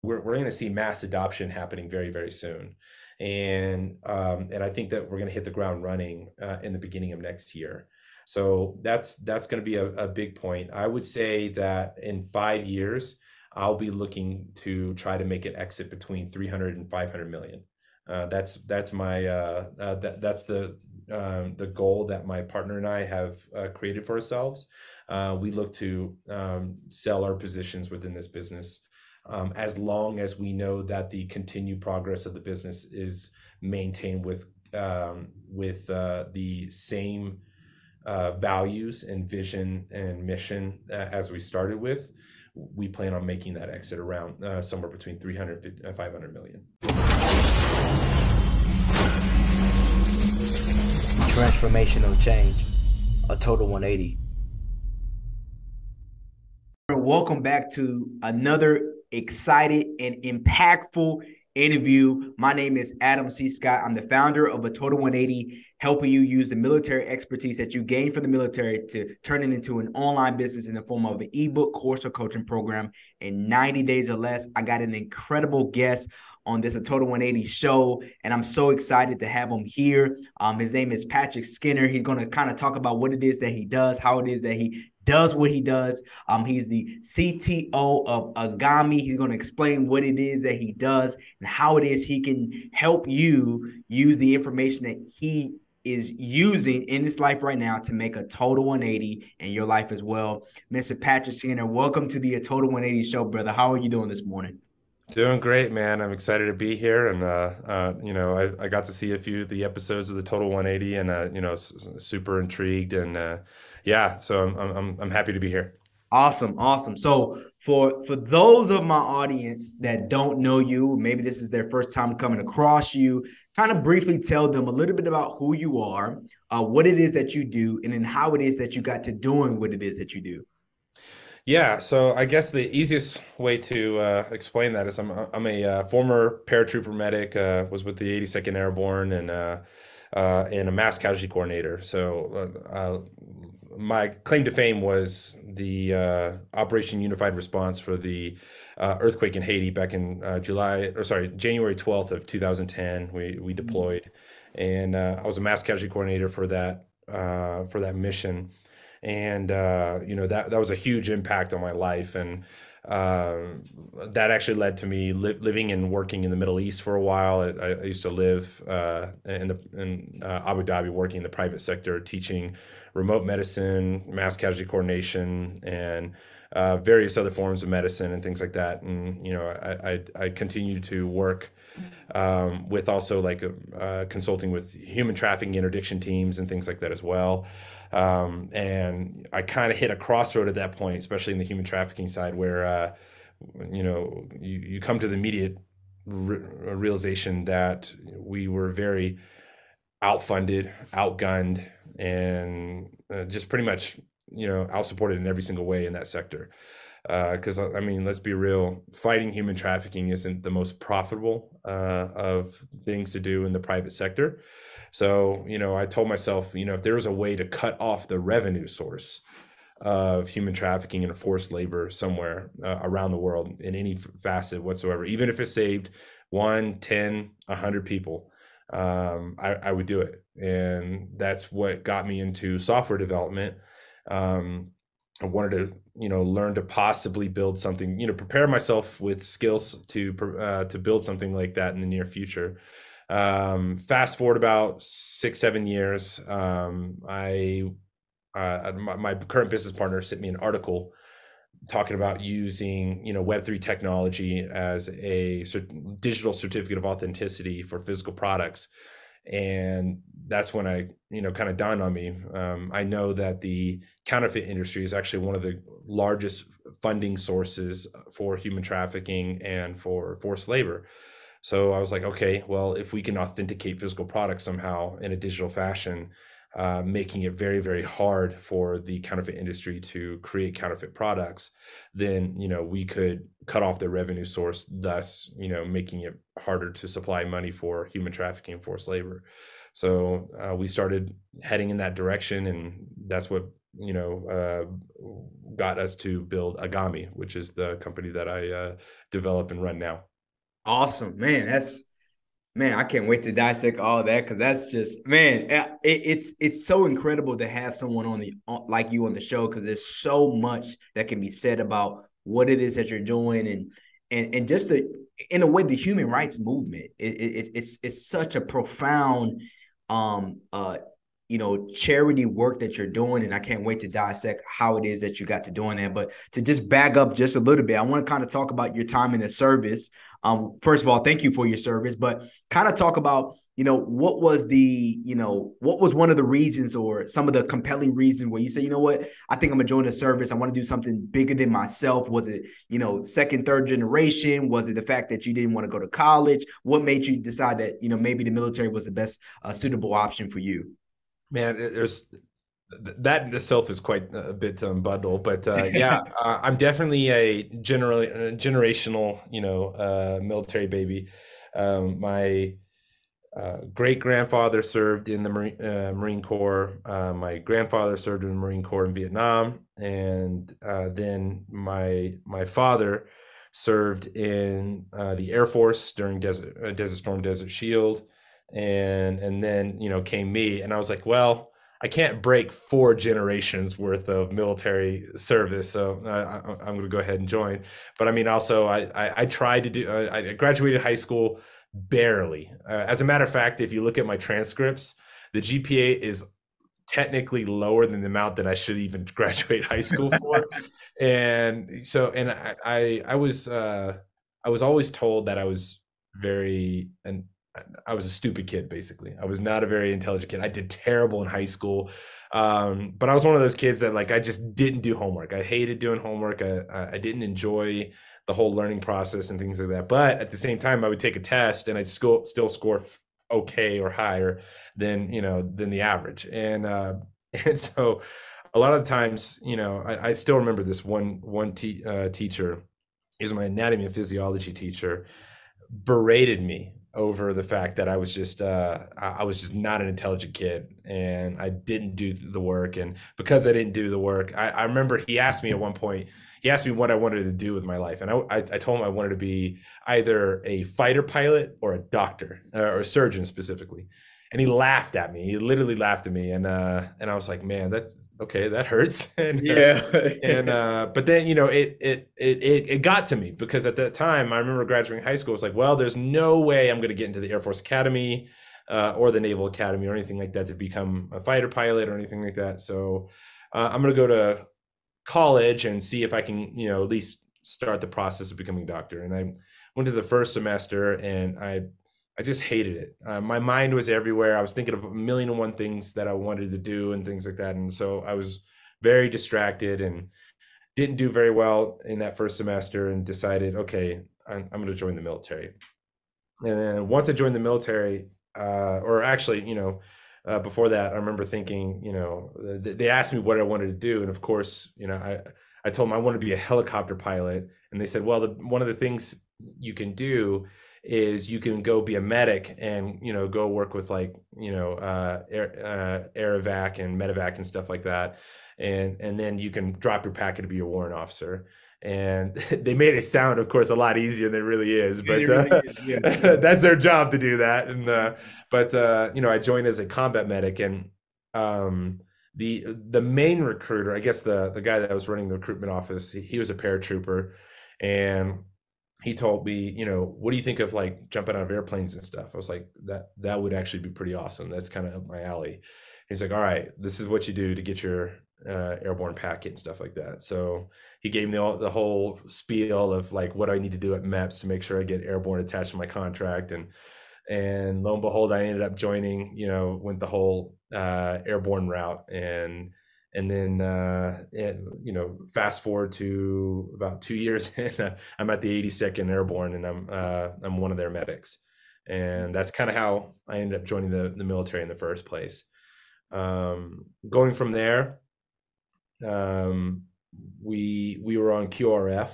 we're going to see mass adoption happening very, very soon. And I think that we're going to hit the ground running in the beginning of next year. So that's going to be a big point. I would say that in 5 years, I'll be looking to try to make an exit between 300 and 500 million. That's my that's the goal that my partner and I have created for ourselves. We look to sell our positions within this business as long as we know that the continued progress of the business is maintained with the same values and vision and mission as we started with. We plan on making that exit around somewhere between 300 and 500 million. Transformational change, a total 180. Welcome back to another excited and impactful interview. My name is Adam C. Scott. I'm the founder of A Total 180, helping you use the military expertise that you gain from the military to turn it into an online business in the form of an ebook, course, or coaching program in 90 days or less. I got an incredible guest on this A Total 180 show, and I'm so excited to have him here. His name is Patrick Skinner. He's going to kind of talk about what it is that he does, how it is that he does what he does. He's the CTO of Agami. He's going to explain what it is that he does and how it is he can help you use the information that he is using in his life right now to make a total 180 in your life as well. Mr. Patrick Skinner, welcome to the A Total 180 show, brother. How are you doing this morning? Doing great, man. I'm excited to be here, and I got to see a few of the episodes of the Total 180, and super intrigued, and yeah, so I'm happy to be here. Awesome, awesome. So for those of my audience that don't know you, maybe this is their first time coming across you, kind of briefly tell them a little bit about who you are, what it is that you do, and then how it is that you got to doing what it is that you do. Yeah, so I guess the easiest way to explain that is I'm a former paratrooper medic, was with the 82nd Airborne, and a mass casualty coordinator. So my claim to fame was the Operation Unified Response for the earthquake in Haiti back in January 12th of 2010. We deployed, and I was a mass casualty coordinator for that mission. And that was a huge impact on my life, and that actually led to me living and working in the Middle East for a while. I used to live in Abu Dhabi, working in the private sector, teaching remote medicine, mass casualty coordination, and various other forms of medicine and things like that. And I continued to work with also like consulting with human trafficking interdiction teams and things like that as well. And I kind of hit a crossroad at that point, especially in the human trafficking side, where you come to the immediate realization that we were very outfunded, outgunned, and just pretty much outsupported in every single way in that sector. Because I mean, let's be real, fighting human trafficking isn't the most profitable of things to do in the private sector. So, I told myself, if there was a way to cut off the revenue source of human trafficking and forced labor somewhere around the world in any facet whatsoever, even if it saved 1, 10, 100 people, I would do it. And that's what got me into software development. I wanted to, learn to possibly build something, prepare myself with skills to build something like that in the near future. Fast forward about 6, 7 years, my current business partner sent me an article talking about using, Web3 technology as a digital certificate of authenticity for physical products. And that's when I, kind of dawned on me. I know that the counterfeit industry is actually one of the largest funding sources for human trafficking and for forced labor. So I was like, okay, well, if we can authenticate physical products somehow in a digital fashion, making it very, very hard for the counterfeit industry to create counterfeit products, then, we could cut off their revenue source, thus, making it harder to supply money for human trafficking and forced labor. So we started heading in that direction, and that's what got us to build Agami, which is the company that I develop and run now. Awesome, man. Man, I can't wait to dissect all that because that's just man, it's so incredible to have someone like you on the show because there's so much that can be said about what it is that you're doing and just the in a way the human rights movement. It's such a profound um uh charity work that you're doing, and I can't wait to dissect how it is that you got to doing that. But to just back up just a little bit, I want to kind of talk about your time in the service. First of all, thank you for your service, but kind of talk about what was what was one of the reasons or some of the compelling reasons where you say, you know what, I think I'm gonna join the service. I want to do something bigger than myself. Was it second, third generation? Was it the fact that you didn't want to go to college? What made you decide that maybe the military was the best suitable option for you? Man, there's that in itself is quite a bit to unbundle, but yeah, I'm definitely a generational, military baby. My great grandfather served in the Marine Corps. My grandfather served in the Marine Corps in Vietnam, and then my father served in the Air Force during Desert Storm, Desert Shield, and then came me, and I was like, well, I can't break 4 generations worth of military service, so I'm going to go ahead and join. But I mean, also, I tried to do. I graduated high school barely. As a matter of fact, if you look at my transcripts, the GPA is technically lower than the amount that I should even graduate high school for. And so, and I was always told that I was very, and I was a stupid kid, basically. I was not a very intelligent kid. I did terrible in high school. But I was one of those kids that I just didn't do homework. I hated doing homework. I didn't enjoy the whole learning process and things like that. But at the same time, I would take a test and I'd still score okay or higher than the average. And and so a lot of the times, I still remember this one teacher. He was my anatomy and physiology teacher, berated me over the fact that I was just not an intelligent kid and I didn't do the work. And because I didn't do the work, I remember he asked me at one point, he asked me what I wanted to do with my life. And I told him I wanted to be either a fighter pilot or a doctor or a surgeon specifically. And he laughed at me. He literally laughed at me. And I was like, man, that's okay. That hurts. Yeah. And but then it got to me because at that time I remember graduating high school. It's like, well, there's no way I'm going to get into the Air Force Academy or the Naval Academy or anything like that to become a fighter pilot or anything like that. So I'm going to go to college and see if I can at least start the process of becoming a doctor. And I went to the first semester and I just hated it. My mind was everywhere. I was thinking of a million and one things that I wanted to do and things like that. And so I was very distracted and didn't do very well in that first semester and decided, okay, I'm going to join the military. And then once I joined the military, or actually, before that, I remember thinking, they asked me what I wanted to do. And of course, I told them I want to be a helicopter pilot. And they said, well, one of the things you can do is you can go be a medic and go work with air evac and medevac and stuff like that, and then you can drop your packet to be a warrant officer. And they made it sound, of course, a lot easier than it really is, It but really is. Yeah. that's their job to do that. And but I joined as a combat medic, and the main recruiter, I guess the guy that was running the recruitment office, he was a paratrooper, and he told me, what do you think of jumping out of airplanes and stuff? I was like, that would actually be pretty awesome. That's kind of up my alley. He's like, all right, this is what you do to get your airborne packet and stuff like that. So he gave me the whole spiel of what I need to do at MEPS to make sure I get airborne attached to my contract. And lo and behold, I ended up joining, went the whole airborne route. And then, fast forward to about 2 years, and I'm at the 82nd Airborne, and I'm one of their medics, and that's kind of how I ended up joining the military in the first place. Going from there, we were on QRF,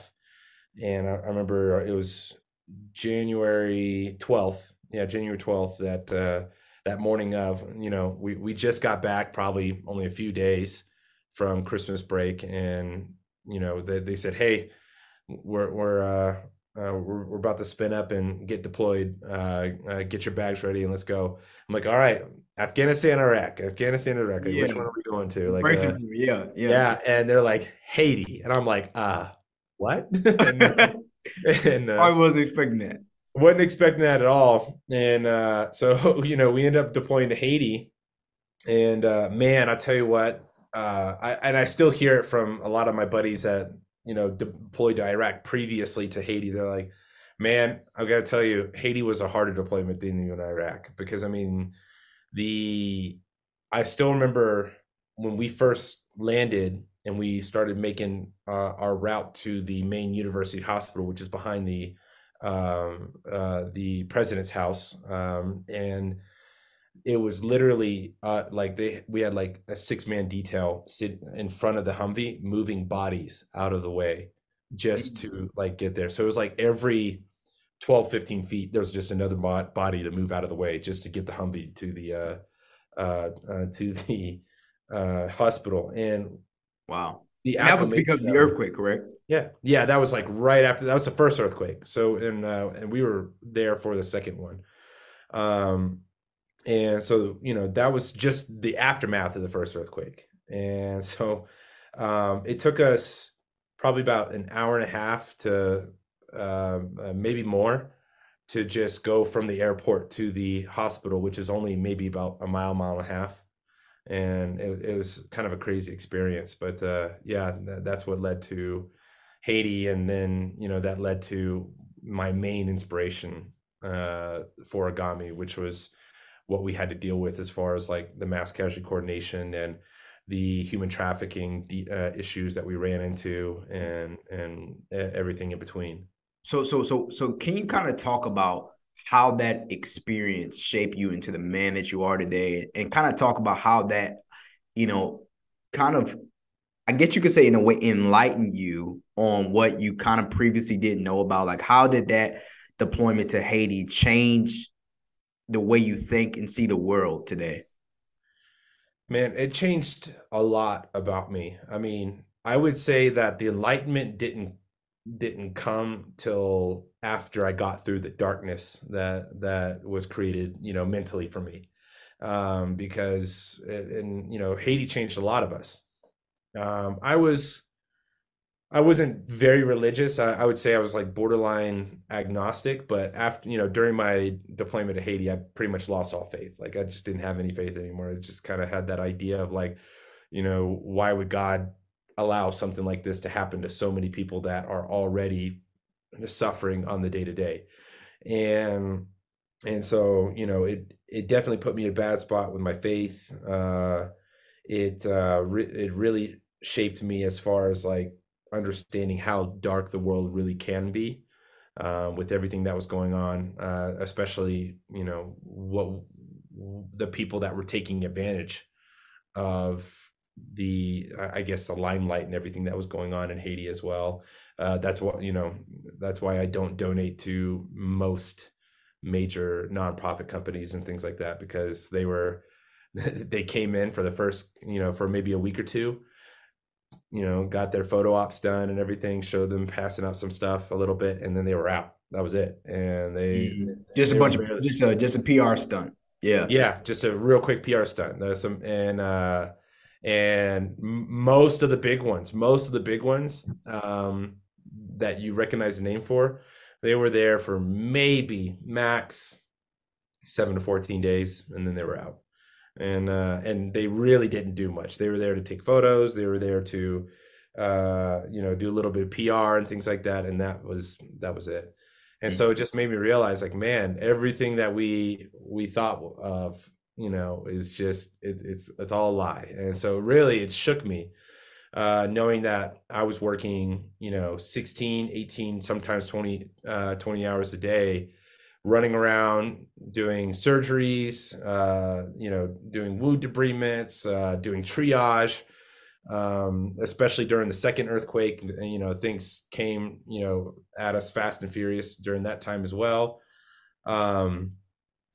and I remember it was January 12th. Yeah, January 12th. That morning of we just got back, probably only a few days from Christmas break, and they said, "Hey, we're about to spin up and get deployed. Get your bags ready and let's go." I'm like, "All right, Afghanistan, Iraq. Like, which Yeah. one are we going to?" Like, Bracing for me. Yeah. Yeah. yeah, and they're like Haiti, and I'm like, what? and and I wasn't expecting that. wasn't expecting that at all. And so we end up deploying to Haiti, and man, I tell you what, I still hear it from a lot of my buddies that deployed to Iraq previously to Haiti. They're like, "Man, I got to tell you, Haiti was a harder deployment than even Iraq because I mean, the I still remember when we first landed and we started making our route to the main university hospital, which is behind the president's house, and it was literally like we had like a 6-man detail sit in front of the Humvee moving bodies out of the way just to like get there. So it was like every 12, 15 feet there was just another body to move out of the way just to get the Humvee to the hospital. And Wow. the And that was because acclimation of the that we earthquake, correct? yeah, that was like right after, that was the first earthquake. So and we were there for the second one. um and so, that was just the aftermath of the first earthquake. And so it took us probably about an hour and a half to maybe more to just go from the airport to the hospital, which is only maybe about a mile and a half. And it was kind of a crazy experience. But yeah, that's what led to Haiti. And then, that led to my main inspiration for Agami, which was what we had to deal with as far as like the mass casualty coordination and the human trafficking issues that we ran into, and everything in between. So can you kind of talk about how that experience shaped you into the man that you are today, and kind of talk about how that, you know, kind of, I guess you could say in a way, enlighten you on what you kind of previously didn't know about? Like, how did that deployment to Haiti change the way you think and see the world today? Man, it changed a lot about me. I mean, I would say that the enlightenment didn't come till after I got through the darkness that was created, mentally for me. Because and Haiti changed a lot of us. Um, I was I wasn't very religious. I would say I was like borderline agnostic, but after, during my deployment to Haiti, I pretty much lost all faith. Like I just didn't have any faith anymore. I just kind of had that idea of like, why would God allow something like this to happen to so many people that are already suffering on the day to day? And so, it definitely put me in a bad spot with my faith. It really shaped me as far as like understanding how dark the world really can be, with everything that was going on, especially what the people that were taking advantage of I guess the limelight and everything that was going on in Haiti as well. That's why I don't donate to most major nonprofit companies and things like that, because they came in for the first, for maybe a week or two, got their photo ops done and everything, showed them passing out some stuff a little bit, and then they were out. That was it. And Just a they were bunch of barely, just a PR stunt. Yeah. yeah, just a real quick PR stunt. There's some, and most of the big ones, that you recognize the name for, they were there for maybe max 7 to 14 days, and then they were out. And they really didn't do much. They were there to take photos. They were there to, do a little bit of PR and things like that. And that was it. And so it just made me realize, like, man, everything that we thought of, is just it's all a lie. And so really, it shook me, knowing that I was working, 16, 18, sometimes 20 hours a day, running around doing surgeries, doing wound debridements, doing triage, especially during the second earthquake. Things came, at us fast and furious during that time as well. Um,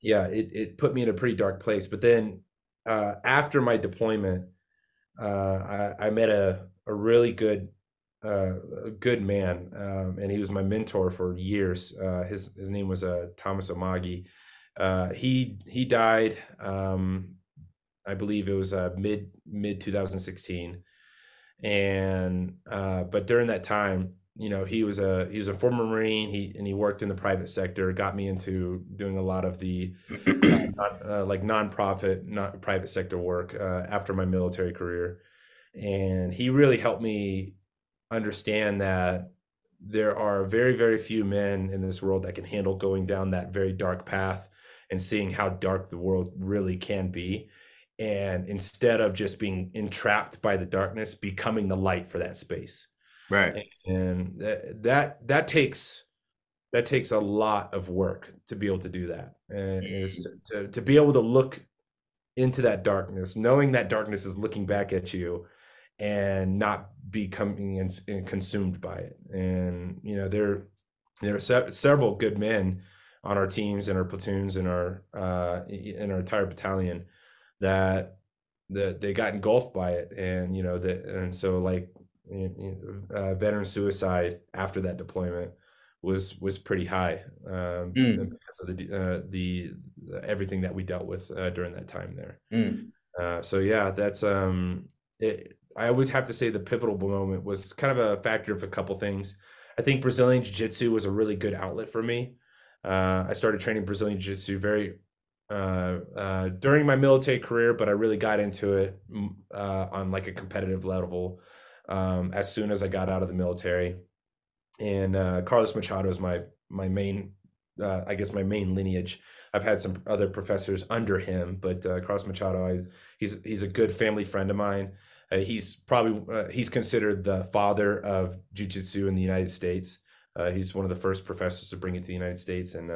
yeah, it put me in a pretty dark place. But then after my deployment, I met a really a good man, and he was my mentor for years. His name was Thomas Omagi. He died. I believe it was mid 2016, and but during that time, he was a former Marine. He worked in the private sector. Got me into doing a lot of the like nonprofit, not private sector work after my military career, and he really helped me understand that there are very, very few men in this world that can handle going down that very dark path and seeing how dark the world really can be. And instead of just being entrapped by the darkness, becoming the light for that space. Right. And that takes a lot of work to be able to do that. And is to be able to look into that darkness, knowing that darkness is looking back at you and not becoming consumed by it. And there are several good men on our teams and our platoons and our entire battalion that they got engulfed by it, and so like veteran suicide after that deployment was pretty high, Mm, because of the everything that we dealt with during that time there. mm, So yeah, that's it. I would have to say the pivotal moment was kind of a factor of a couple things. I think Brazilian Jiu-Jitsu was a really good outlet for me. I started training Brazilian Jiu-Jitsu very during my military career, but I really got into it on like a competitive level as soon as I got out of the military. And Carlos Machado is my main, I guess my main lineage. I've had some other professors under him, but Carlos Machado, he's a good family friend of mine. He's considered the father of jiu-jitsu in the United States. He's one of the first professors to bring it to the United States, and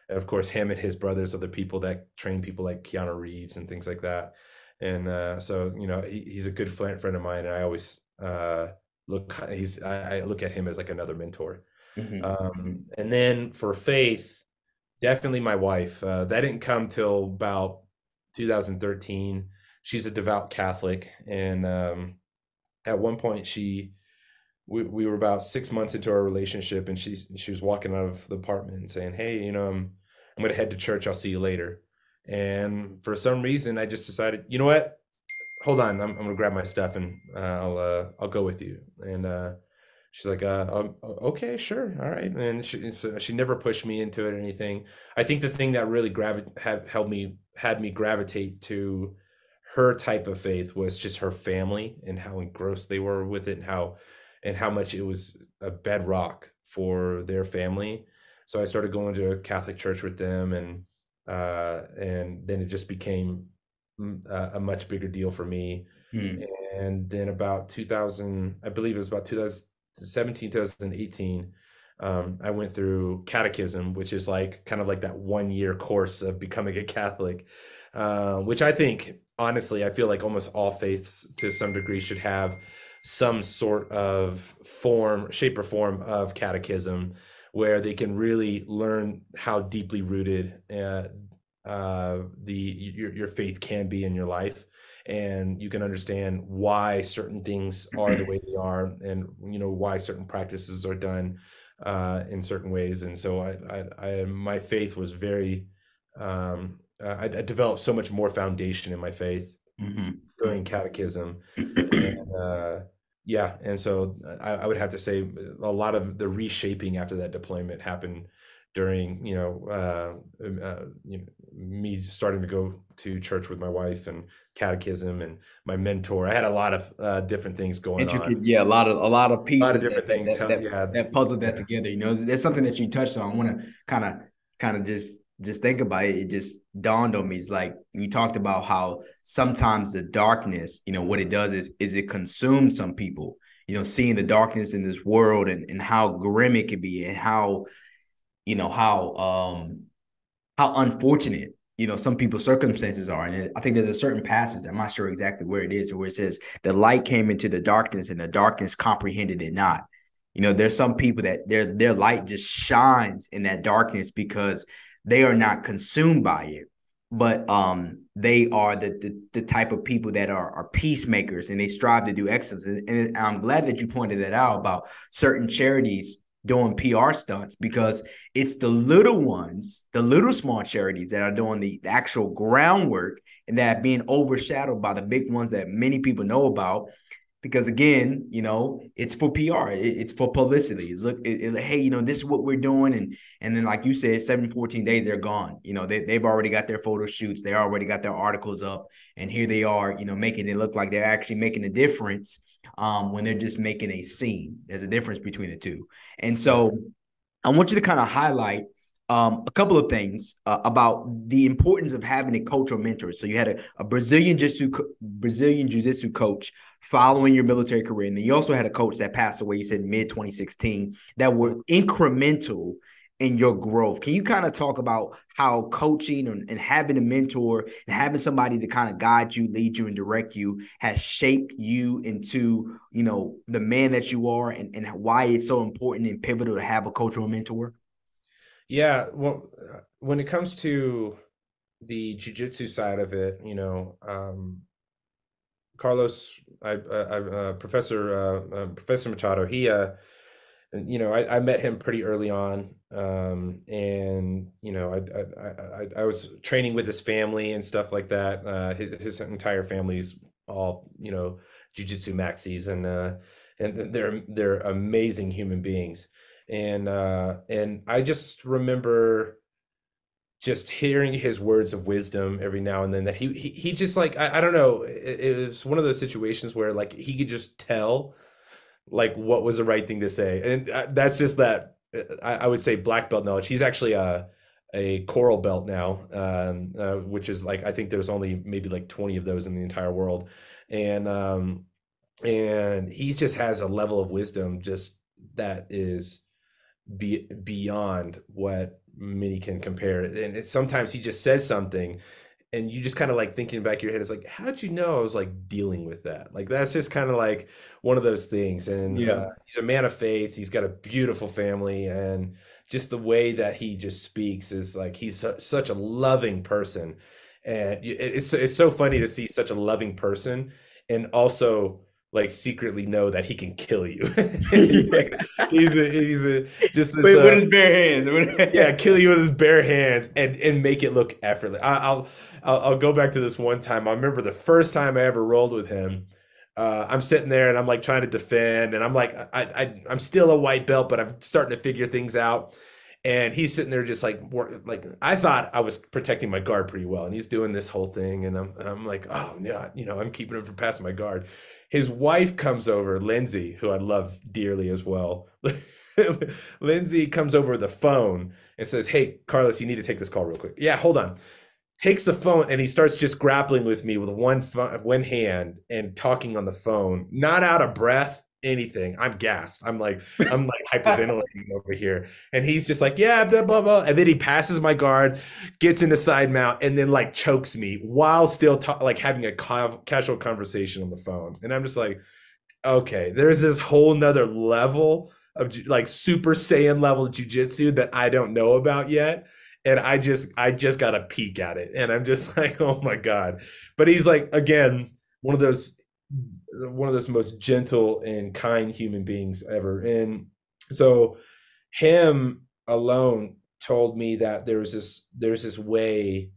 of course, him and his brothers are the people that train people like Keanu Reeves and things like that. And so, he's a good friend of mine, and I always I look at him as like another mentor. mhm, mhm, And then for faith, definitely my wife. That didn't come till about 2013. She's a devout Catholic, and at one point we were about 6 months into our relationship, and she was walking out of the apartment and saying, "Hey, I'm gonna head to church. I'll see you later." And for some reason, I just decided, you know what? Hold on, I'm gonna grab my stuff and I'll go with you. And she's like, okay, sure, all right. And she never pushed me into it or anything. I think the thing that really had me gravitate to her type of faith was just her family and how engrossed they were with it, and how much it was a bedrock for their family. So I started going to a Catholic church with them, and then it just became a much bigger deal for me. mm, And then about 2000, I believe it was about 2017, 2018, I went through catechism, which is like kind of like that 1 year course of becoming a Catholic, which I think, honestly, I feel like almost all faiths to some degree should have some sort of shape or form of catechism where they can really learn how deeply rooted your faith can be in your life, and you can understand why certain things are the way they are, and why certain practices are done in certain ways. And so my faith was very I developed so much more foundation in my faith mhm, during catechism. And yeah, and so I would have to say a lot of the reshaping after that deployment happened during me starting to go to church with my wife, and catechism and my mentor. I had a lot of different things going on. Intricate, yeah, a lot of A lot of pieces different things. Yeah, that puzzle that yeah. together. There's something that you touched on. I want to kind of just think about it. It just dawned on me. It's like you talked about how sometimes the darkness, what it does is it consumes some people. Seeing the darkness in this world, and how grim it can be, and how you know how unfortunate some people's circumstances are. And I think there's a certain passage, I'm not sure exactly where it is, where it says the light came into the darkness and the darkness comprehended it not. There's some people that their light just shines in that darkness because they are not consumed by it. but they are the type of people that are peacemakers, and they strive to do excellence. And I'm glad that you pointed that out about certain charities doing PR stunts, because it's the little ones, the little small charities that are doing the actual groundwork, and that are being overshadowed by the big ones that many people know about, because again, it's for PR, it's for publicity. Look, hey, this is what we're doing, and then, like you said, 7 14 days they're gone. They've already got their photo shoots, they already got their articles up, and here they are, making it look like they're actually making a difference, when they're just making a scene. There's a difference between the two, and Yeah. so I want you to kind of highlight a couple of things about the importance of having a cultural mentor. So you had a Brazilian jiu-jitsu coach following your military career, and then you also had a coach that passed away, you said mid 2016, that were incremental in your growth. Can you kind of talk about how coaching and having a mentor and having somebody to kind of guide you, lead you, and direct you has shaped you into, the man that you are, and why it's so important and pivotal to have a cultural mentor? Yeah, well, when it comes to the jujitsu side of it, Carlos, Professor Machado, I met him pretty early on, and I was training with his family and stuff like that. His entire family's all jujitsu maxis, and they're amazing human beings, and I just remember just hearing his words of wisdom every now and then, that he just like, I don't know, it was one of those situations where like he could just tell like what was the right thing to say, and that's just that, I would say black belt knowledge. He's actually a coral belt now, which is like, I think there's only maybe like 20 of those in the entire world, and he just has a level of wisdom just that is beyond what many can compare. And sometimes he just says something, and you just kind of like thinking back in your head, it's like, how'd you know I was like dealing with that? Like, that's just kind of like one of those things. And Yeah. he's a man of faith. He's got a beautiful family, and just the way that he just speaks is like, he's such a loving person. And it's so funny to see such a loving person, and also like secretly know that he can kill you. he's like he's a just this With his bare hands. yeah, kill you with his bare hands, and make it look effortless. I'll go back to this one time. I remember the first time I ever rolled with him. I'm sitting there and I'm like trying to defend, and I'm like, I'm still a white belt, but I'm starting to figure things out. And he's sitting there just like, like I thought I was protecting my guard pretty well, and he's doing this whole thing, and I'm like, oh yeah, I'm keeping him from passing my guard. His wife comes over, Lindsay, who I love dearly as well. Lindsay comes over the phone and says, "Hey, Carlos, you need to take this call real quick." Yeah, hold on. Takes the phone, and he starts just grappling with me with one hand and talking on the phone, not out of breath, anything. I'm gassed. I'm like hyperventilating over here, and he's just like, yeah, blah blah blah, and then he passes my guard, gets into side mount, and then like chokes me while still like having a casual conversation on the phone, and I'm just like, okay, there's this whole nother level of like Super Saiyan level jujitsu that I don't know about yet. And I just got a peek at it, and I'm just like, oh my God. But he's like, again, one of those one of those most gentle and kind human beings ever. And so him alone told me that there's this way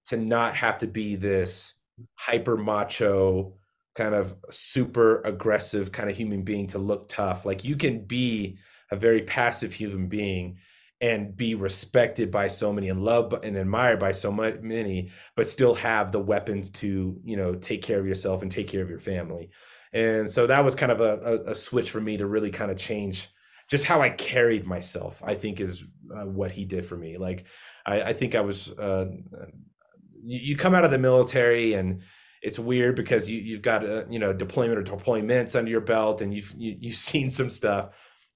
to not have to be this hyper macho kind of super aggressive kind of human being to look tough. Like, you can be a very passive human being and be respected by so many and loved and admired by so many, but still have the weapons to, take care of yourself and take care of your family. And so that was kind of a switch for me to really kind of change just how I carried myself, I think is what he did for me. Like, I think I was, you come out of the military, and it's weird because you've got deployment or deployments under your belt, and you've seen some stuff,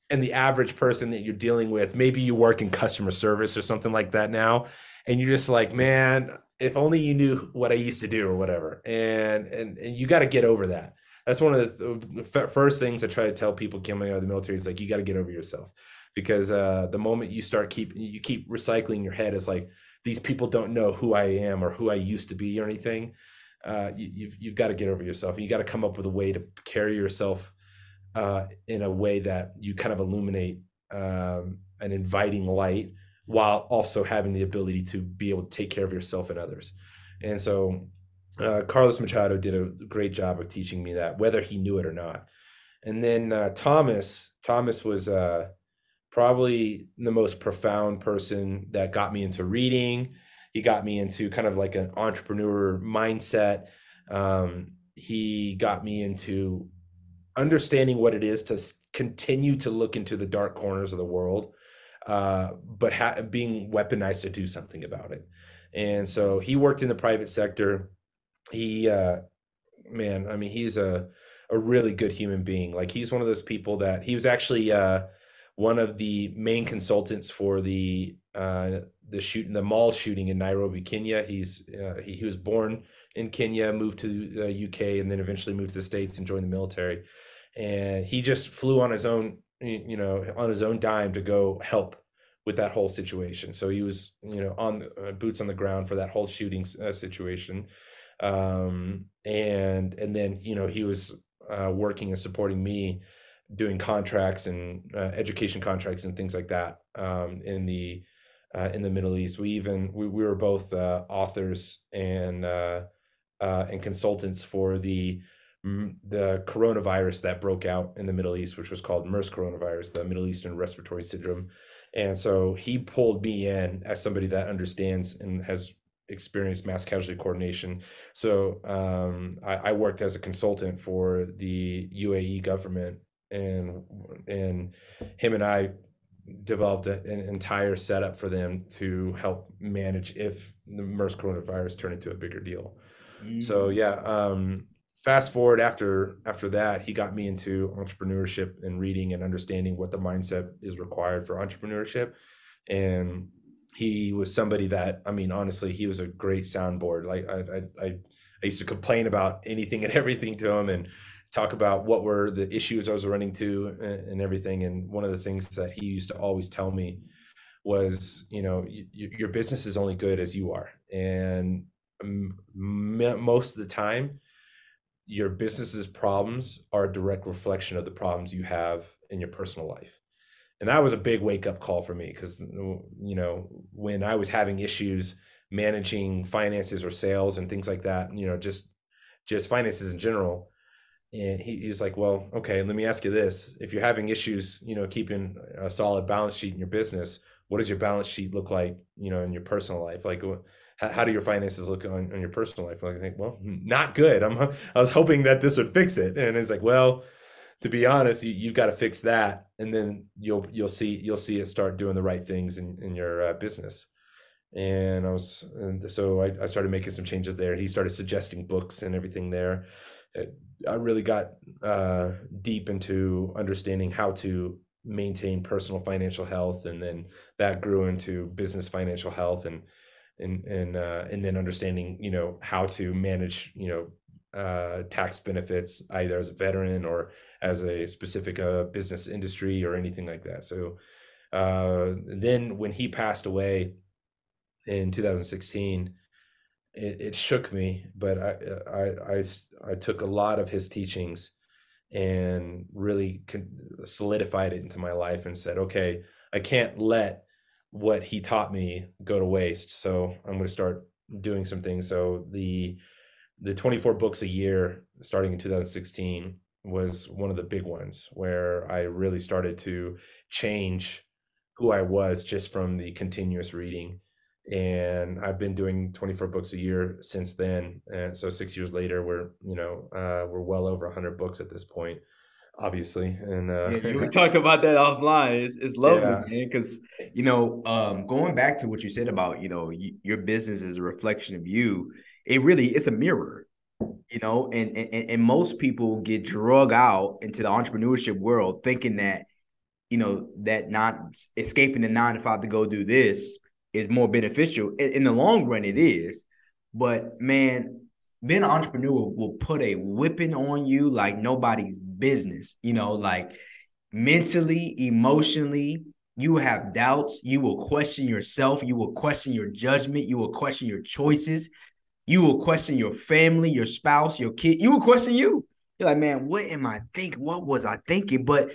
and the average person that you're dealing with, maybe you work in customer service or something like that now, and you're just like, man, if only you knew what I used to do or whatever. And you got to get over that. That's one of the first things I try to tell people coming out of the military is like, you got to get over yourself, because the moment you keep recycling your head as like, these people don't know who I am or who I used to be or anything. You've got to get over yourself. You got to come up with a way to carry yourself in a way that you kind of illuminate an inviting light while also having the ability to be able to take care of yourself and others. And so Carlos Machado did a great job of teaching me that, whether he knew it or not. And then Thomas was probably the most profound person that got me into reading. He got me into kind of like an entrepreneur mindset. He got me into understanding what it is to continue to look into the dark corners of the world, but being weaponized to do something about it. And so he worked in the private sector. He, man, I mean, he's a really good human being. Like, he's one of those people that he was actually one of the main consultants for the mall shooting in Nairobi, Kenya. He was born in Kenya, moved to the UK, and then eventually moved to the States and joined the military. And he just flew on his own, on his own dime to go help with that whole situation. So he was, on boots on the ground for that whole shooting situation. And then, he was working and supporting me doing contracts and education contracts and things like that in the Middle East. We were both authors and consultants for the coronavirus that broke out in the Middle East, which was called MERS coronavirus, the Middle Eastern Respiratory Syndrome. And so he pulled me in as somebody that understands and has experienced mass casualty coordination. So I worked as a consultant for the UAE government, and him and I developed an entire setup for them to help manage if the MERS coronavirus turned into a bigger deal. So yeah, fast forward after that, he got me into entrepreneurship and reading and understanding what the mindset is required for entrepreneurship. And he was somebody that, I mean, honestly, he was a great soundboard. Like I used to complain about anything and everything to him and talk about what were the issues I was running to and everything. And one of the things that he used to always tell me was, your business is only good as you are. And most of the time, your business's problems are a direct reflection of the problems you have in your personal life. And that was a big wake up call for me, because, when I was having issues managing finances or sales and things like that, just finances in general. And he was like, well, okay, let me ask you this. If you're having issues, keeping a solid balance sheet in your business, what does your balance sheet look like, in your personal life? Like, how do your finances look on your personal life? Like, I think, well, not good. I was hoping that this would fix it. And it's like, well, to be honest, you've got to fix that, and then you'll see it start doing the right things in your business. And so I started making some changes there. He started suggesting books and everything there. I really got deep into understanding how to maintain personal financial health, and then that grew into business financial health, and then understanding how to manage tax benefits, either as a veteran or as a specific business industry or anything like that. So then when he passed away in 2016, it shook me, but I took a lot of his teachings and really solidified it into my life and said, okay, I can't let what he taught me go to waste. So I'm going to start doing some things. So the 24 books a year starting in 2016 was one of the big ones, where I really started to change who I was just from the continuous reading. And I've been doing 24 books a year since then. And so 6 years later, we're well over 100 books at this point, obviously. And Yeah, we talked about that offline. It's lovely, yeah, man, because going back to what you said about your business is a reflection of you. It's a mirror, and most people get drug out into the entrepreneurship world thinking that that not escaping the 9 to 5 to go do this is more beneficial. In the long run, it is, but man, being an entrepreneur will put a whipping on you like nobody's business, like mentally, emotionally. You will have doubts. You will question yourself. You will question your judgment. You will question your choices. You will question your family, your spouse, your kid. You will question you. You're like, man, what am I thinking? What was I thinking? But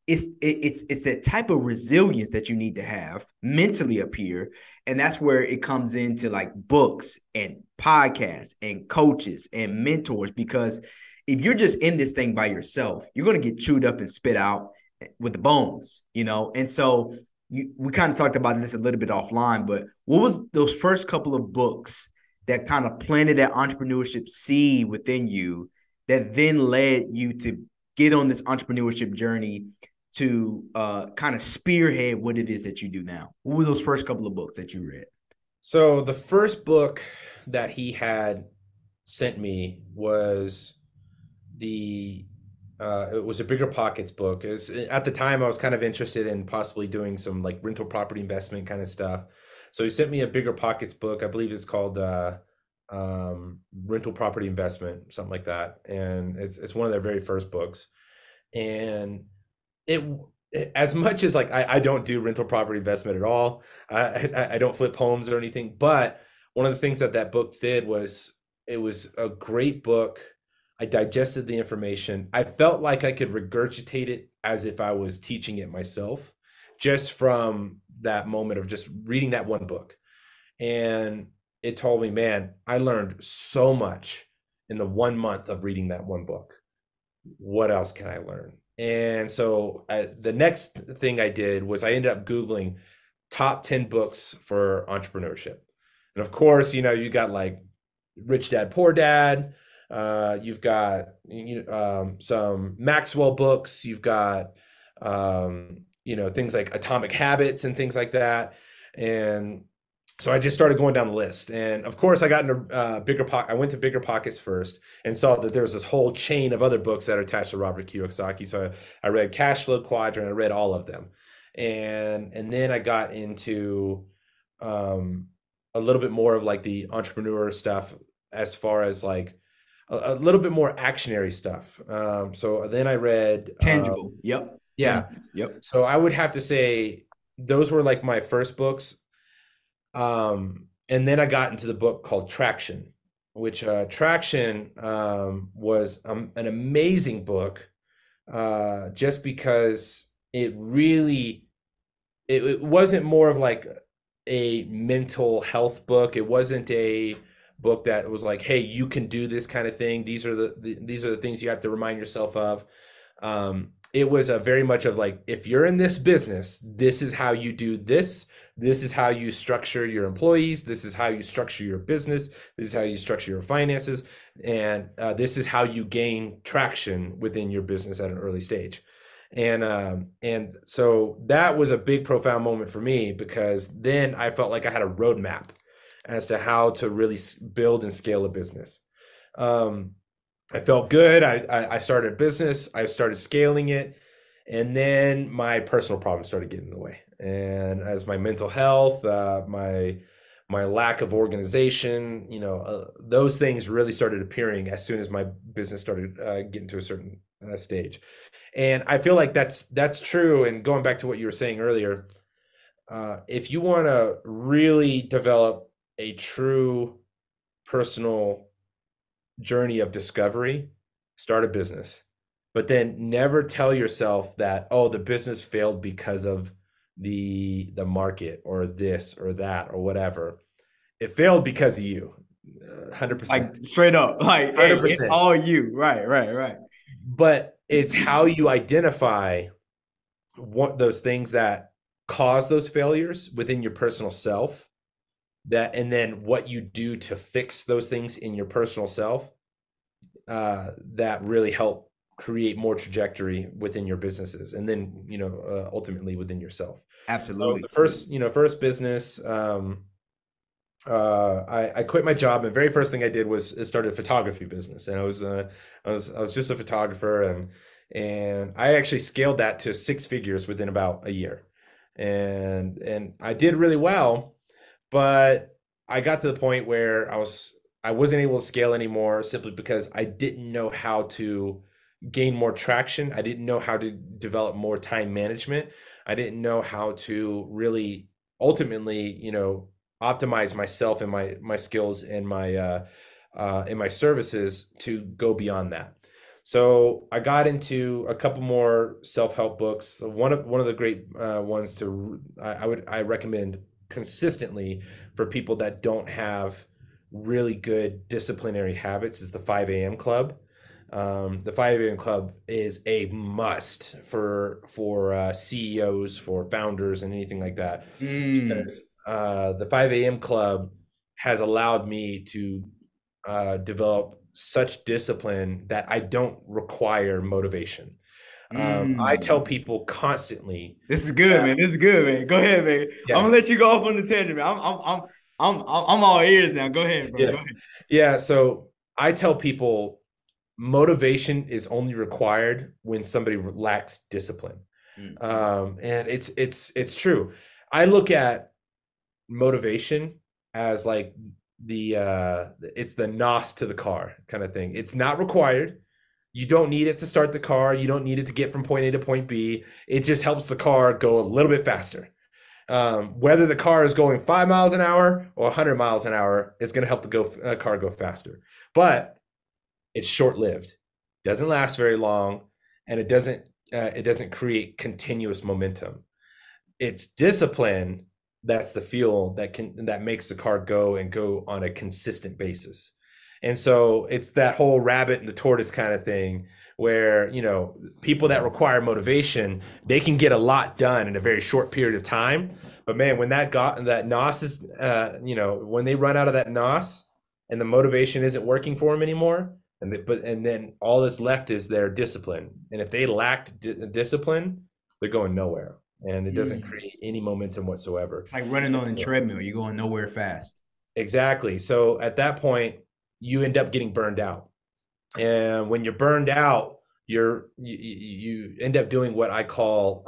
it's that type of resilience that you need to have mentally up here, and that's where it comes into like books and podcasts and coaches and mentors. Because if you're just in this thing by yourself, you're gonna get chewed up and spit out with the bones, you know. And so we kind of talked about this a little bit offline, but what was those first couple of books that kind of planted that entrepreneurship seed within you that then led you to get on this entrepreneurship journey to kind of spearhead what it is that you do now? What were those first couple of books that you read? So the first book that he had sent me was the it was a Bigger Pockets book. It was, at the time I was kind of interested in possibly doing some like rental property investment kind of stuff. So he sent me a Bigger Pockets book. I believe it's called Rental Property Investment, something like that. And it's one of their very first books. And it as much as like I don't do rental property investment at all. I don't flip homes or anything. But one of the things that that book did was it was a great book. I digested the information. I felt like I could regurgitate it as if I was teaching it myself, just from that moment of just reading that one book. And it told me, man, I learned so much in the 1 month of reading that one book. What else can I learn? And so the next thing I did was I ended up Googling top 10 books for entrepreneurship. And of course, you know, you got like Rich Dad, Poor Dad. You've got some Maxwell books. You've got things like Atomic Habits and things like that. And so I just started going down the list, and of course, I got into I went to Bigger Pockets first, and saw that there was this whole chain of other books that are attached to Robert Kiyosaki. So I read Cash Flow Quadrant. I read all of them, and then I got into a little bit more of like the entrepreneur stuff, as far as like a little bit more actionary stuff. So then I read, Tangible. Yep. yeah. Tangible. Yep. So I would have to say those were like my first books. And then I got into the book called Traction, which Traction was an amazing book, just because it wasn't more of like a mental health book. It wasn't a book that was like, hey, you can do this kind of thing. These are these are the things you have to remind yourself of. It was a very much of like, if you're in this business, this is how you do this. This is how you structure your employees. This is how you structure your business. This is how you structure your finances. And this is how you gain traction within your business at an early stage. And so that was a big, profound moment for me, because then I felt like I had a roadmap as to how to really build and scale a business. I felt good. I started a business. I started scaling it. And then my personal problems started getting in the way. And as my mental health, my lack of organization, those things really started appearing as soon as my business started getting to a certain stage. And I feel like that's true. And going back to what you were saying earlier, if you want to really develop a true personal journey of discovery, start a business. But then never tell yourself that, oh, the business failed because of the market or this or that or whatever. It failed because of you. 100%. Like straight up, like, hey, it's 100%. all you. Right, right, right. But it's how you identify what those things that cause those failures within your personal self, and then what you do to fix those things in your personal self, that really help create more trajectory within your businesses, and then ultimately within yourself. So Absolutely. the first business, I quit my job, and the very first thing I did was start a photography business, and I was just a photographer, and I actually scaled that to six figures within about a year, and I did really well, but I got to the point where I wasn't able to scale anymore, simply because I didn't know how to gain more traction. I didn't know how to develop more time management. I didn't know how to really ultimately, optimize myself and my skills and my services to go beyond that. So I got into a couple more self-help books. One of the great ones I recommend consistently for people that don't have really good disciplinary habits is the 5 a.m. Club. The 5 a.m. Club is a must for CEOs, for founders, and anything like that, Mm, because the 5 a.m. Club has allowed me to develop such discipline that I don't require motivation. I tell mm. people constantly This is good, that, man. This is good, man. Go ahead, man. I'm yeah, gonna let you go off on the tangent, man. I'm all ears now. Go ahead, bro. Go yeah, ahead. yeah. So I tell people motivation is only required when somebody lacks discipline. Mm, And it's true. I look at motivation as like it's the nos to the car kind of thing. It's not required. You don't need it to start the car. You don't need it to get from point A to point B. It just helps the car go a little bit faster. Whether the car is going 5 miles an hour or 100 miles an hour, it's going to help the car go faster. But it's short lived, doesn't last very long, and it doesn't create continuous momentum. It's discipline that's the fuel that makes the car go on a consistent basis. And so it's that whole rabbit and the tortoise kind of thing where, people that require motivation, they can get a lot done in a very short period of time. But man, when that nos is, when they run out of that nos and the motivation isn't working for them anymore, and then all that's left is their discipline. And if they lacked discipline, they're going nowhere, and it doesn't mm. create any momentum whatsoever. It's like running on a So, treadmill. You're going nowhere fast. exactly. So at that point, you end up getting burned out, and when you're burned out, you end up doing what I call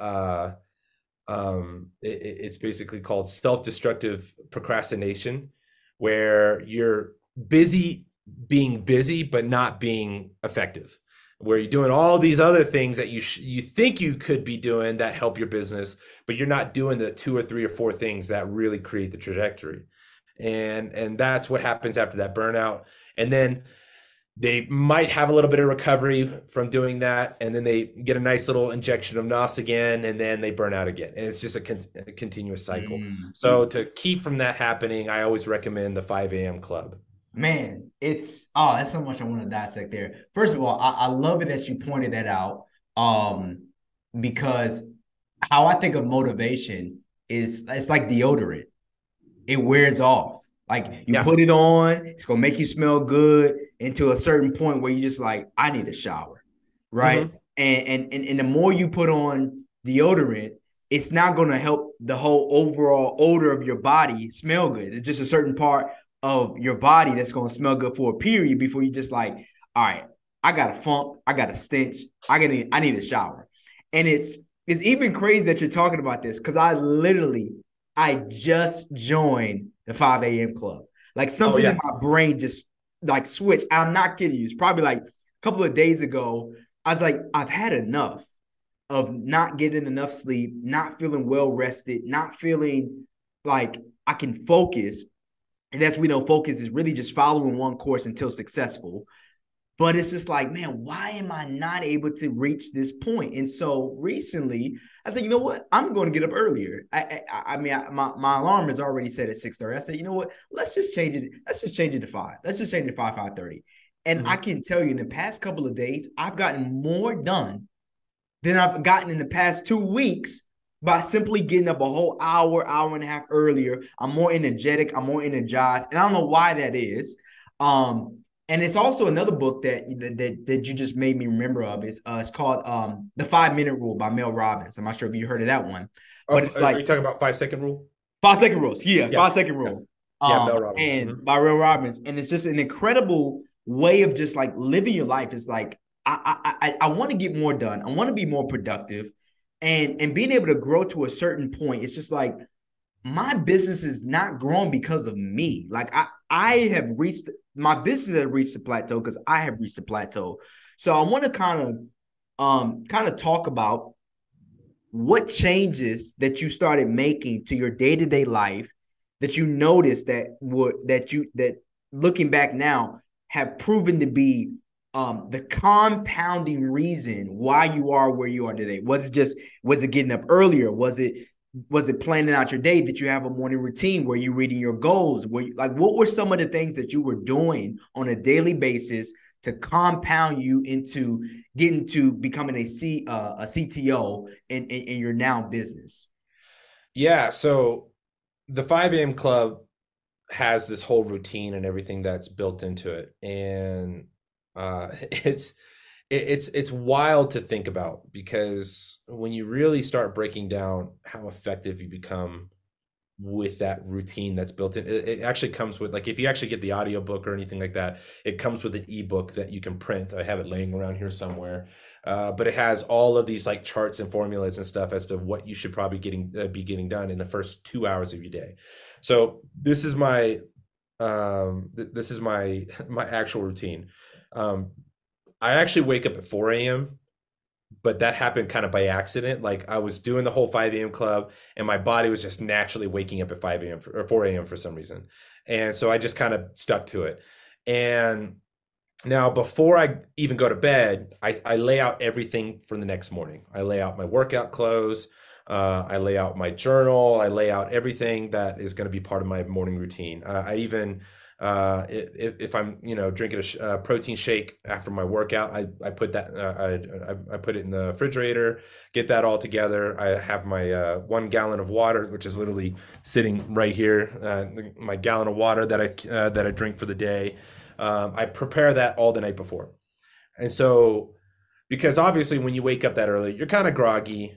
it's basically called self-destructive procrastination, where you're busy being busy but not being effective, where you're doing all these other things that you think you could be doing that help your business, but you're not doing the two or three or four things that really create the trajectory. And that's what happens after that burnout. And then they might have a little bit of recovery from doing that, and then they get a nice little injection of nos again, and then they burn out again, and it's just a continuous cycle. Mm. So to keep from that happening, I always recommend the 5 a.m. Club. Man, that's so much I want to dissect there. First of all, I love it that you pointed that out. Because how I think of motivation is it's like deodorant. It wears off. Like you Yeah. put it on, it's gonna make you smell good until a certain point where you just like, I need a shower, right? Hmm. And the more you put on deodorant, it's not gonna help the whole overall odor of your body smell good. It's just a certain part of your body that's gonna smell good for a period before you just like, all right, I got a funk, I got a stench, I need a shower. And it's even crazy that you're talking about this because I just joined the 5 a.m. club. Like Oh something in yeah. my brain just like switched. I'm not kidding you. It's probably like a couple of days ago. I was like, I've had enough of not getting enough sleep, not feeling well rested, not feeling like I can focus. And as we know, focus is really just following one course until successful. But it's just like, man, why am I not able to reach this point? And so recently, I said, you know what? I'm going to get up earlier. My alarm is already set at 6:30. I said, you know what? Let's just change it. Let's just change it to 5. Let's just change it to 5:30. And I Hmm. can tell you in the past couple of days, I've gotten more done than I've gotten in the past 2 weeks by simply getting up a whole hour and a half earlier. I'm more energetic. I'm more energized. And I don't know why that is. And it's also another book that you just made me remember of. It's called The 5 Minute Rule by Mel Robbins. I'm not sure if you heard of that one, but it's Are like you talking about 5 second rule? 5 second rules. Yeah, Yeah. 5 second Yeah. rule. Yeah. Mel Robbins. And Hmm. by Mel Robbins, and it's just an incredible way of just like living your life. It's like I want to get more done. I want to be more productive, and being able to grow to a certain point. It's just like my business is not growing because of me. Like I have reached my business has reached the plateau because I have reached the plateau. So I want to kind of talk about what changes that you started making to your day-to-day life that you noticed that looking back now have proven to be the compounding reason why you are where you are today. Was it getting up earlier? Was it planning out your day? Did you have a morning routine? Were you reading your goals? What were some of the things that you were doing on a daily basis to compound you into getting to becoming a CTO in your now business? Yeah, so the 5 a.m. club has this whole routine and everything that's built into it, and it's it's wild to think about because when you really start breaking down how effective you become with that routine that's built in, it actually comes with, like, if you actually get the audiobook or anything like that, it comes with an ebook that you can print. I have it laying around here somewhere, but it has all of these like charts and formulas and stuff as to what you should probably be getting done in the first 2 hours of your day. So this is my my actual routine. um I actually wake up at 4 a.m., but that happened kind of by accident. Like, I was doing the whole 5 a.m. club, and my body was just naturally waking up at 5 a.m. Or 4 a.m. for some reason. And so I just kind of stuck to it. And now, before I even go to bed, I lay out everything for the next morning. I lay out my workout clothes. I lay out my journal. I lay out everything that is going to be part of my morning routine. I even, if I'm, drinking a protein shake after my workout, I put that, I put it in the refrigerator, get that all together. I have my 1 gallon of water, which is literally sitting right here, my gallon of water that I drink for the day. I prepare that all the night before. And so, because obviously when you wake up that early, you're kind of groggy,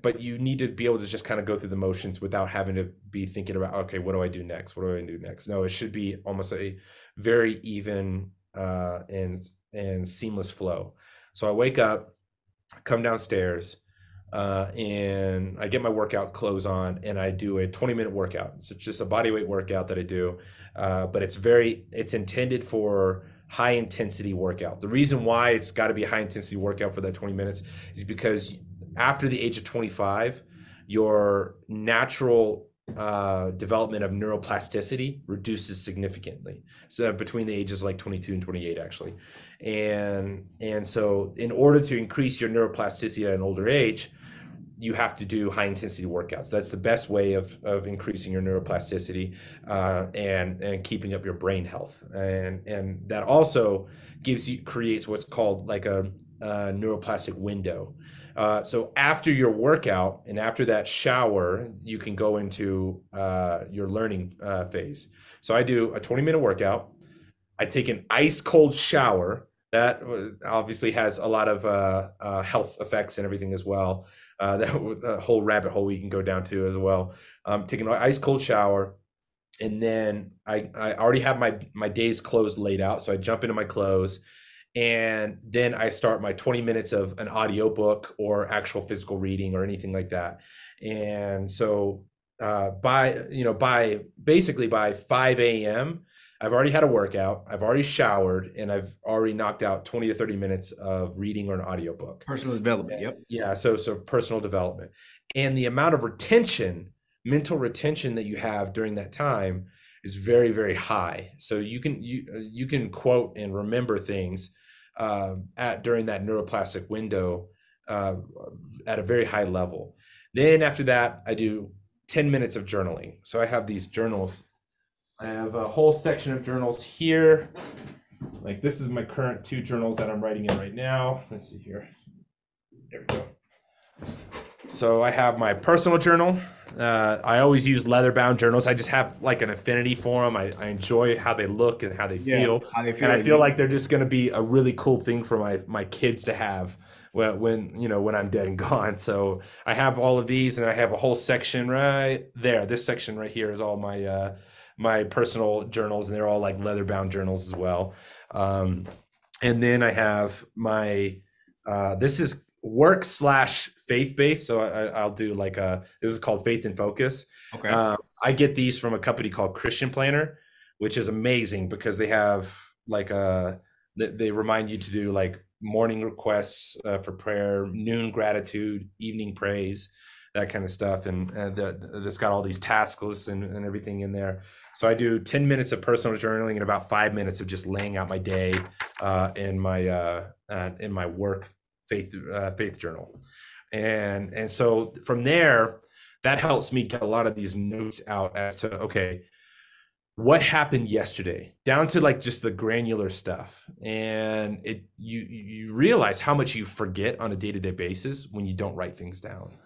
but you need to be able to just kind of go through the motions without having to be thinking about, okay, what do I do next? What do I do next? No, it should be almost a very even and seamless flow. So I wake up, come downstairs, and I get my workout clothes on, and I do a 20-minute workout. So it's just a body weight workout that I do, but it's intended for high intensity workout. The reason why it's got to be a high intensity workout for that 20 minutes is because after the age of 25, your natural development of neuroplasticity reduces significantly. So between the ages like 22 and 28, actually. And so in order to increase your neuroplasticity at an older age, you have to do high intensity workouts. That's the best way of increasing your neuroplasticity, and keeping up your brain health. And that also creates what's called like a neuroplastic window. So after your workout and after that shower, you can go into your learning phase. So I do a 20-minute workout. I take an ice cold shower. That obviously has a lot of health effects and everything as well. That whole rabbit hole we can go down to as well. Take an ice cold shower, and then I already have my day's clothes laid out. So I jump into my clothes, and then I start my 20 minutes of an audiobook or actual physical reading or anything like that. And so by basically by 5 a.m., I've already had a workout, I've already showered, and I've already knocked out 20 to 30 minutes of reading or an audiobook. Personal development. Yep. Yeah, so personal development. And the amount of retention, mental retention that you have during that time is very, very high. So you can quote and remember things at during that neuroplastic window uh, at a very high level. Then after that, I do 10 minutes of journaling. So I have these journals. I have a whole section of journals here. Like, this is my current 2 journals that I'm writing in right now. Let's see here. There we go. So I have my personal journal. I always use leather bound journals. I just have like an affinity for them. I enjoy how they look and how they Yeah. feel. How they And feel. I feel like they're just going to be a really cool thing for my kids to have when I'm dead and gone. So I have all of these, and I have a whole section right there. This section right here is all my personal journals, and they're all like leather bound journals as well. And then I have my this is work slash faith based. So I'll do like this is called Faith and Focus. Okay. I get these from a company called Christian Planner, which is amazing because they have like they remind you to do like morning requests for prayer, noon gratitude, evening praise, that kind of stuff. And that's got all these task lists and everything in there. So I do 10 minutes of personal journaling and about 5 minutes of just laying out my day in my work faith journal. And so from there, that helps me get a lot of these notes out as to, okay, what happened yesterday, down to like just the granular stuff. And you realize how much you forget on a day-to-day basis when you don't write things down.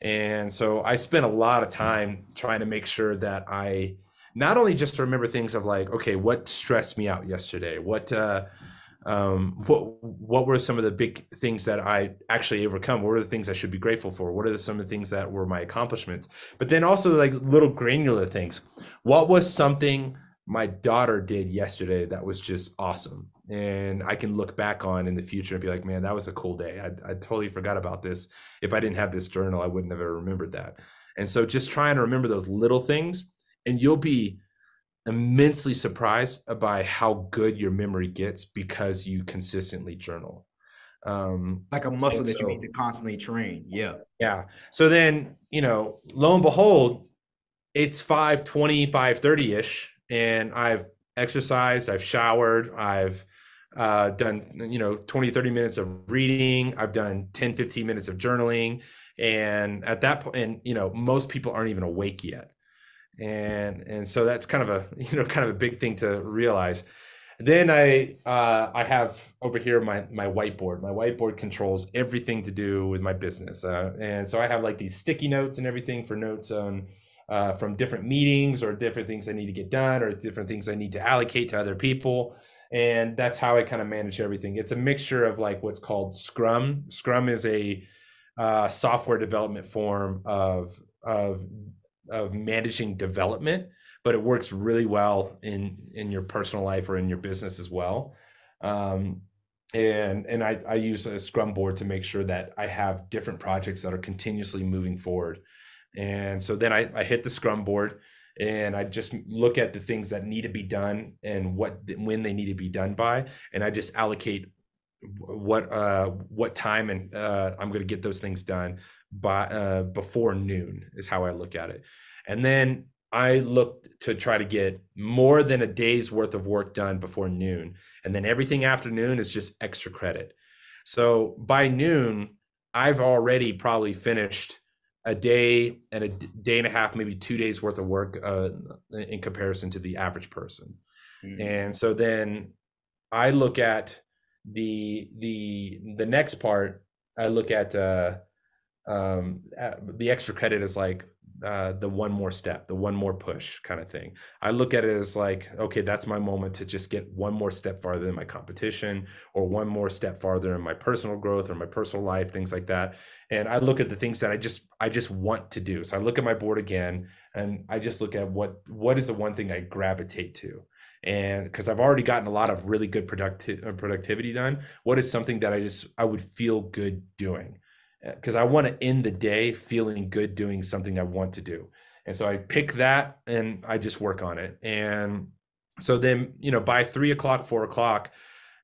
And so I spent a lot of time trying to make sure that I not only just remember things of like, okay, what stressed me out yesterday, what were some of the big things that I actually overcome? What are the things I should be grateful for? What are some of the things that were my accomplishments? But then also like little granular things. What was something my daughter did yesterday that was just awesome? And I can look back on in the future and be like, man, that was a cool day. I totally forgot about this. If I didn't have this journal, I wouldn't have ever remembered that. And so just trying to remember those little things, and you'll be immensely surprised by how good your memory gets because you consistently journal. Like a muscle And that you need so, to constantly train. Yeah. yeah. So then, lo and behold, it's 5:20, 5:30-ish, and I've exercised, I've showered, I've done, 20, 30 minutes of reading, I've done 10, 15 minutes of journaling. And at that point, and, most people aren't even awake yet. And so that's kind of a big thing to realize. Then I have over here my whiteboard. My whiteboard controls everything to do with my business, and so I have like these sticky notes and everything for notes on from different meetings or different things I need to get done or different things I need to allocate to other people. And that's how I kind of manage everything. It's a mixture of like what's called Scrum. Scrum is a software development form of managing development, but it works really well in your personal life or in your business as well. Um, and I use a Scrum board to make sure that I have different projects that are continuously moving forward. And so then I hit the Scrum board and I just look at the things that need to be done and when they need to be done by, and I just allocate what time and I'm going to get those things done by before noon is how I look at it. And then I look to try to get more than a day's worth of work done before noon. And then everything after noon is just extra credit. So by noon, I've already probably finished a day and a day and a half, maybe 2 days worth of work in comparison to the average person. Mm-hmm. And so then I look at the next part. I look at the extra credit is like the one more step, the one more push kind of thing. I look at it as like, okay, that's my moment to just get one more step farther than my competition or one more step farther in my personal growth or my personal life, things like that. And I look at the things that I just want to do. So I look at my board again and I just look at what is the one thing I gravitate to. And because I've already gotten a lot of really good productivity done, what is something that I would feel good doing? Because I want to end the day feeling good doing something I want to do. And so I pick that and I just work on it. And so then, by 3 o'clock, 4 o'clock,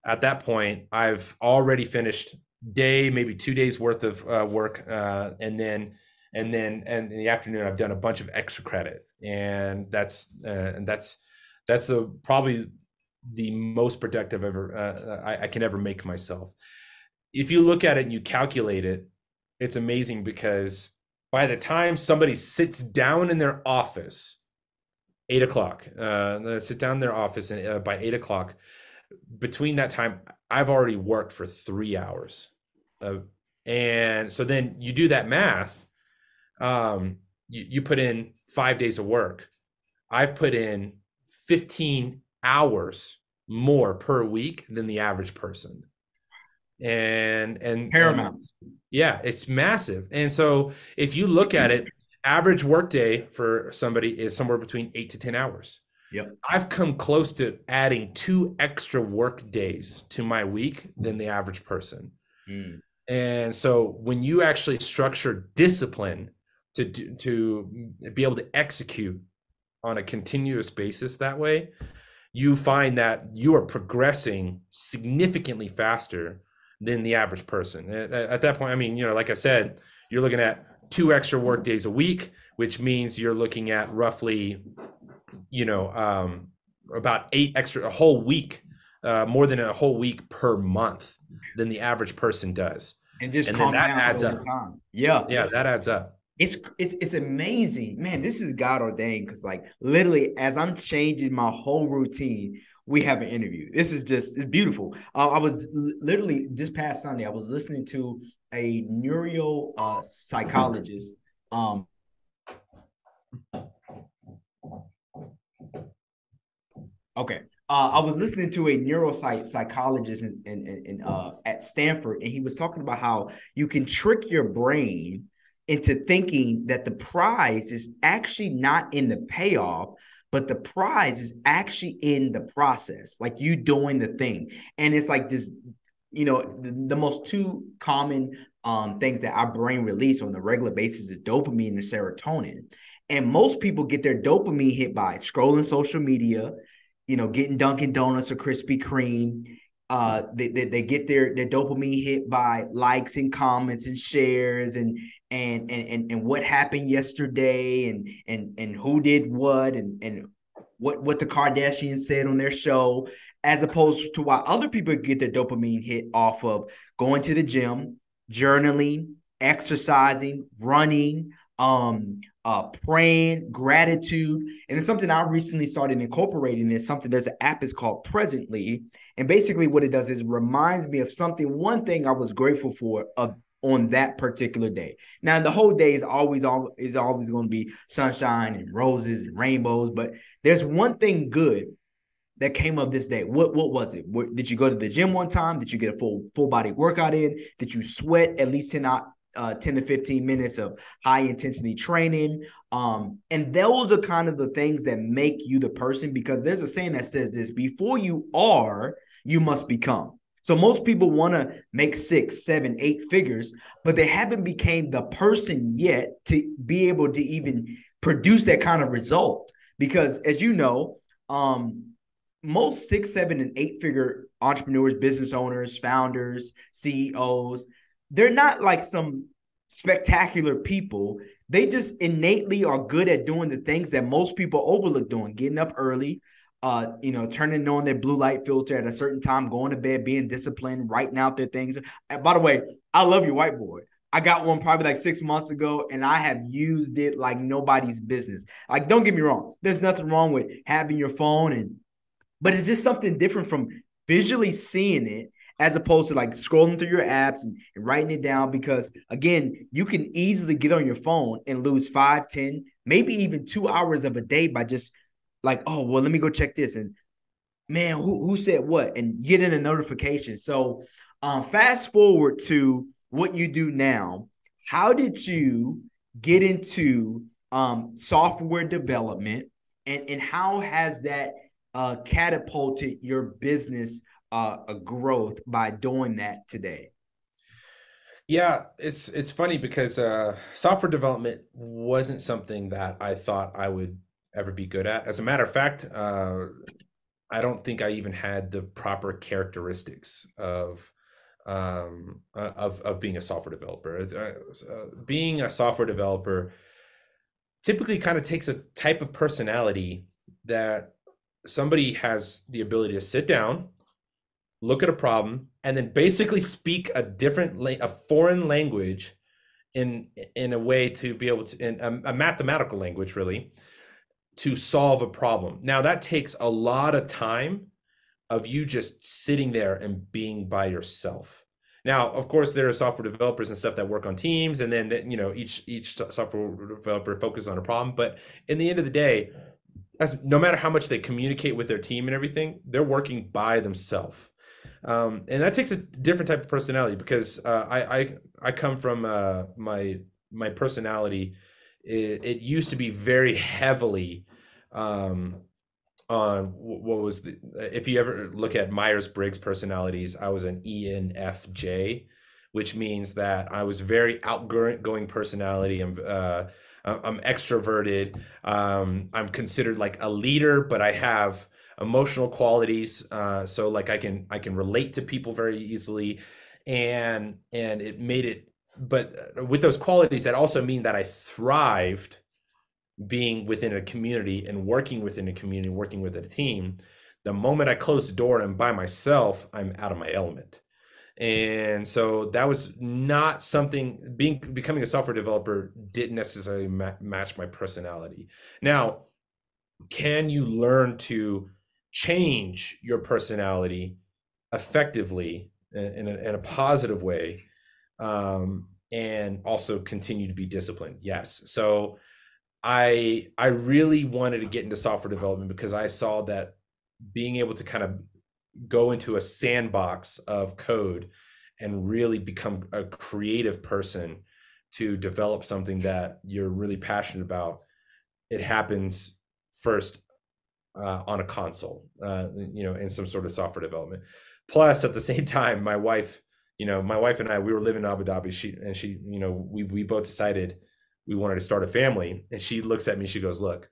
at that point, I've already finished maybe 2 days worth of work. And then in the afternoon, I've done a bunch of extra credit. And that's probably the most productive I can ever make myself. If you look at it and you calculate it, it's amazing because by the time somebody sits down in their office, 8 o'clock, sit down in their office and by 8 o'clock, between that time, I've already worked for 3 hours. And so then you do that math, you put in 5 days of work. I've put in 15 hours more per week than the average person. And paramount. Yeah, it's massive. And so if you look at it, average workday for somebody is somewhere between 8 to 10 hours. Yep. I've come close to adding 2 extra work days to my week than the average person. Mm. And so when you actually structure discipline to be able to execute on a continuous basis that way, you find that you are progressing significantly faster than the average person. At that point, I mean, like I said, you're looking at 2 extra work days a week, which means you're looking at roughly, you know, about 8 extra, a whole week, more than a whole week per month than the average person does. And just And then that compound adds over up. time. Yeah. Yeah, that adds up. It's amazing, man. This is God ordained because, like, literally, as I'm changing my whole routine, we have an interview. This is just it's beautiful. I was literally this past Sunday. I was listening to a neuro psychologist. Um, Okay. I was listening to a neuropsychologist at Stanford, and he was talking about how you can trick your brain into thinking that the prize is actually not in the payoff, but the prize is actually in the process, like you doing the thing. And it's like this, the most two common things that our brain release on a regular basis is dopamine and serotonin. And most people get their dopamine hit by scrolling social media, getting Dunkin' Donuts or Krispy Kreme. They get their dopamine hit by likes and comments and shares and what happened yesterday and who did what and what the Kardashians said on their show, as opposed to why other people get their dopamine hit off of going to the gym, journaling, exercising, running, praying, gratitude. And it's something I recently started incorporating. It's something, there's an app, it's called Presently. And basically what it does is reminds me of one thing I was grateful for on that particular day. Now, the whole day is always going to be sunshine and roses and rainbows, but there's one thing good that came up this day. What was it? Did you go to the gym one time? Did you get a full body workout in? Did you sweat at least 10 to 15 minutes of high intensity training? And those are kind of the things that make you the person, because there's a saying that says this: before you are, you must become. So most people want to make 6, 7, 8 figures, but they haven't became the person yet to be able to even produce that kind of result. Because as you know, most 6, 7, and 8 figure entrepreneurs, business owners, founders, CEOs, they're not like some spectacular people. They just innately are good at doing the things that most people overlook doing: getting up early, turning on their blue light filter at a certain time, going to bed, being disciplined, writing out their things. And by the way, I love your whiteboard. I got one probably like 6 months ago, and I have used it like nobody's business. Like, don't get me wrong, there's nothing wrong with having your phone, but it's just something different from visually seeing it as opposed to like scrolling through your apps and writing it down. Because again, you can easily get on your phone and lose 5, 10, maybe even 2 hours of a day by just like, oh, well, let me go check this. And man, who said what? And getting a notification. So fast forward to what you do now. How did you get into software development, and how has that catapulted your business growth by doing that today? Yeah, it's funny because software development wasn't something that I thought I would ever be good at. As a matter of fact, I don't think I even had the proper characteristics of being a software developer. Being a software developer typically kind of takes a type of personality that somebody has the ability to sit down, look at a problem, and then basically speak a foreign language in a way to be able to, in a mathematical language really, to solve a problem. Now that takes a lot of time of you just sitting there and being by yourself. Now, of course, there are software developers and stuff that work on teams, and then each software developer focuses on a problem. But in the end of the day, no matter how much they communicate with their team and everything, they're working by themselves. And that takes a different type of personality, because I come from my personality. It used to be very heavily on what was the, if you ever look at Myers-Briggs personalities, I was an ENFJ, which means that I was very outgoing personality. I'm extroverted. I'm considered like a leader, but I have emotional qualities. So like I can relate to people very easily. and it made it. But with those qualities, that also mean that I thrived being within a community and working within a community, working with a team. The moment I close the door and I'm by myself, I'm out of my element. And so that was not something, becoming a software developer didn't necessarily match my personality. Now, can you learn to change your personality effectively in a positive way, and also continue to be disciplined? Yes. So I really wanted to get into software development because I saw that being able to kind of go into a sandbox of code and really become a creative person to develop something that you're really passionate about, it happens first on a console, in some sort of software development. Plus, at the same time, my wife and I, we were living in Abu Dhabi. She, we both decided we wanted to start a family. And she looks at me, she goes, "Look,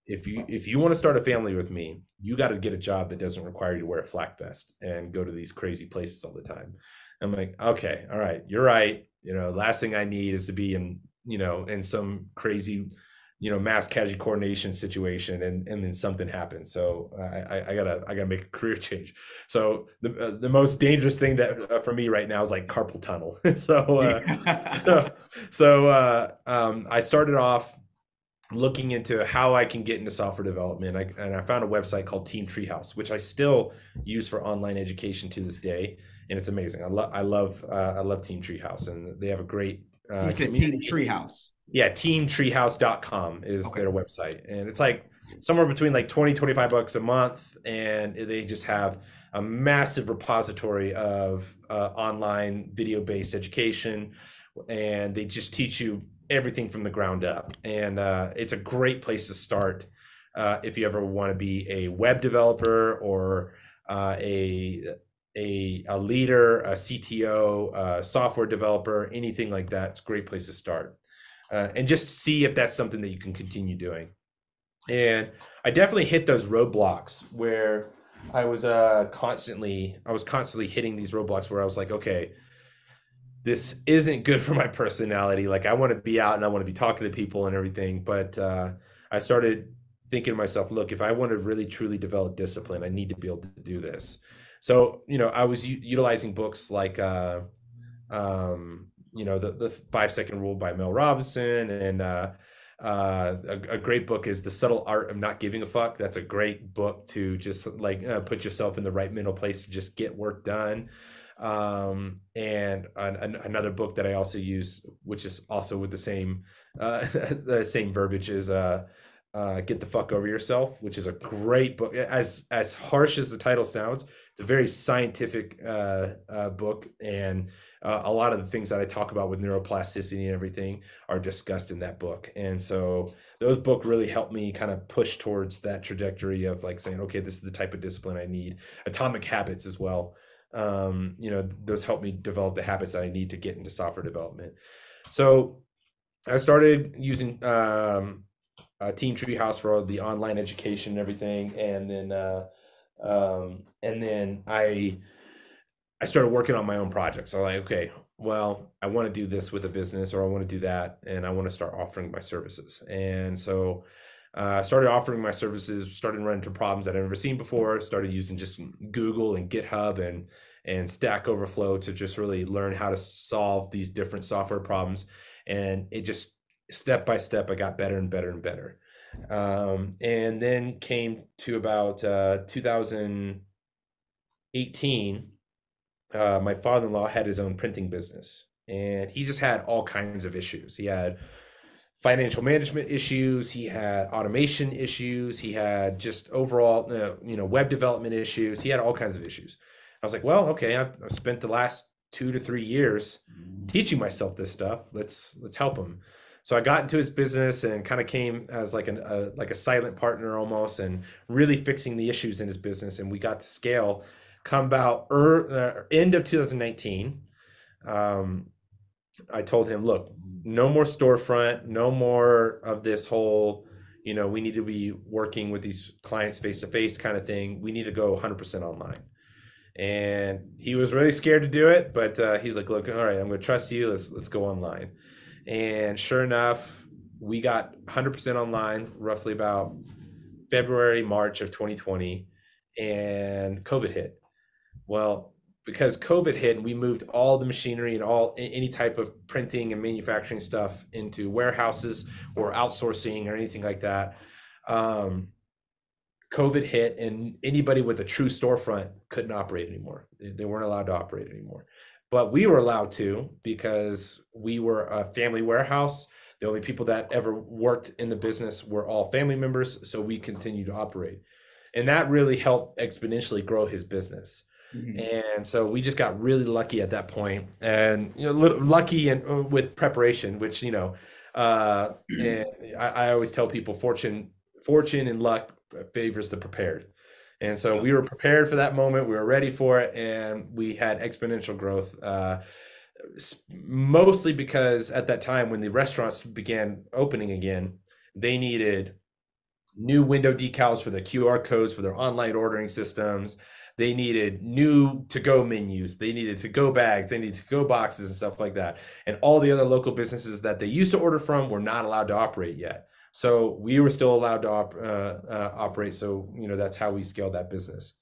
if you want to start a family with me, you got to get a job that doesn't require you to wear a flak vest and go to these crazy places all the time." I'm like, "Okay, all right, you're right. Last thing I need is to be in some crazy, mass casualty coordination situation, and then something happens. So I gotta make a career change." So the most dangerous thing that for me right now is like carpal tunnel. So I started off looking into how I can get into software development. And I found a website called Team Treehouse, which I still use for online education to this day, and it's amazing. I love Team Treehouse, and they have a great So you said Team community. Treehouse. Yeah, teamtreehouse.com is Okay. their website. And it's like somewhere between like 20, $25 a month. And they just have a massive repository of online video-based education. And they just teach you everything from the ground up. And it's a great place to start if you ever want to be a web developer or a leader, a CTO, a software developer, anything like that. It's a great place to start. And just see if that's something that you can continue doing. And I definitely hit those roadblocks where I was constantly hitting these roadblocks where I was like, okay, this isn't good for my personality. Like I want to be out and I want to be talking to people and everything. But I started thinking to myself, look, if I want to really truly develop discipline, I need to be able to do this. So, I was utilizing books like the 5 Second Rule by Mel Robinson, and a great book is The Subtle Art of Not Giving a Fuck. That's a great book to just like put yourself in the right mental place to just get work done. And another book that I also use, which is also with the same verbiage, is Get the Fuck Over Yourself, which is a great book. As harsh as the title sounds, it's a very scientific book, and a lot of the things that I talk about with neuroplasticity and everything are discussed in that book. And so those books really helped me kind of push towards that trajectory of like saying, okay, this is the type of discipline I need. Atomic Habits as well. Those helped me develop the habits that I need to get into software development. So I started using Team Treehouse for the online education and everything, and then I started working on my own projects. So I'm like, okay, well, I want to do this with a business, or I want to do that, and I want to start offering my services. And so I started offering my services, started running into problems that I've never seen before, started using just Google and GitHub and Stack Overflow to just really learn how to solve these different software problems. And it just step by step, I got better and better and better. And then came to about 2018. My father-in-law had his own printing business, and he just had all kinds of issues. He had financial management issues, he had automation issues, he had just overall web development issues. He had all kinds of issues. I was like, well, okay, I've spent the last 2 to 3 years teaching myself this stuff. Let's help him. So I got into his business and kind of came as like a silent partner almost, and really fixing the issues in his business. And we got to scale. Come about end of 2019, I told him, look, no more storefront, no more of this whole, we need to be working with these clients face to face kind of thing. We need to go 100% online. And he was really scared to do it, but he's like, "Look, all right, I'm going to trust you. Let's go online." And sure enough, we got 100% online roughly about February, March of 2020, and COVID hit. Well, because COVID hit, and we moved all the machinery and all any type of printing and manufacturing stuff into warehouses or outsourcing or anything like that. Um, COVID hit, and anybody with a true storefront couldn't operate anymore. They weren't allowed to operate anymore. But we were allowed to because we were a family warehouse. The only people that ever worked in the business were all family members, so we continued to operate. And that really helped exponentially grow his business. Mhm. And so we just got really lucky at that point, and lucky and with preparation, which and I always tell people, fortune and luck favors the prepared. And so Yep. we were prepared for that moment. We were ready for it, and we had exponential growth. Mostly because at that time, when the restaurants began opening again, they needed new window decals for the QR codes for their online ordering systems. They needed new to-go menus. They needed to-go bags. They needed to-go boxes and stuff like that. And all the other local businesses that they used to order from were not allowed to operate yet. So we were still allowed to operate. So that's how we scaled that business.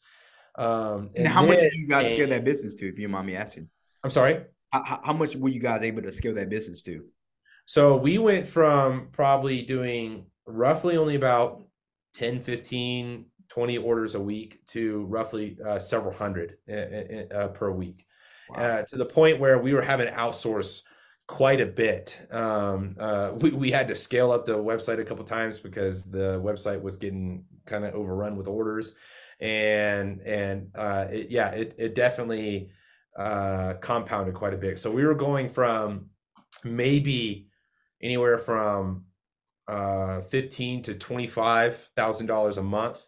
And And how then much did you guys came, scale that business to, if you don't mind me asking? I'm sorry. How much were you guys able to scale that business to? So we went from probably doing roughly only about 10, 15, 20 orders a week to roughly several hundred per week, Wow. to the point where we were having to outsource quite a bit. We had to scale up the website a couple times because the website was getting kind of overrun with orders. It definitely compounded quite a bit. So we were going from maybe anywhere from 15 to $25,000 a month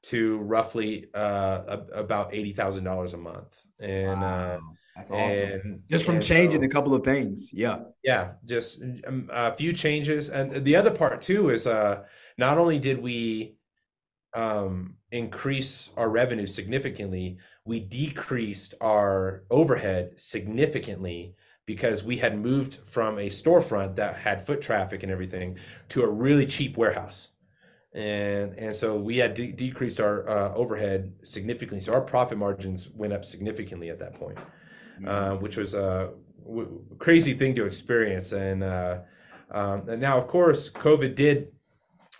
to roughly about $80,000 a month, Wow. That's awesome. and Just from and changing a so couple of things. Yeah. yeah, just a few changes. And the other part too is not only did we increase our revenue significantly, we decreased our overhead significantly because we had moved from a storefront that had foot traffic and everything to a really cheap warehouse. And so we had decreased our overhead significantly. So our profit margins went up significantly at that point, Mm. which was a crazy thing to experience. And now, of course, COVID did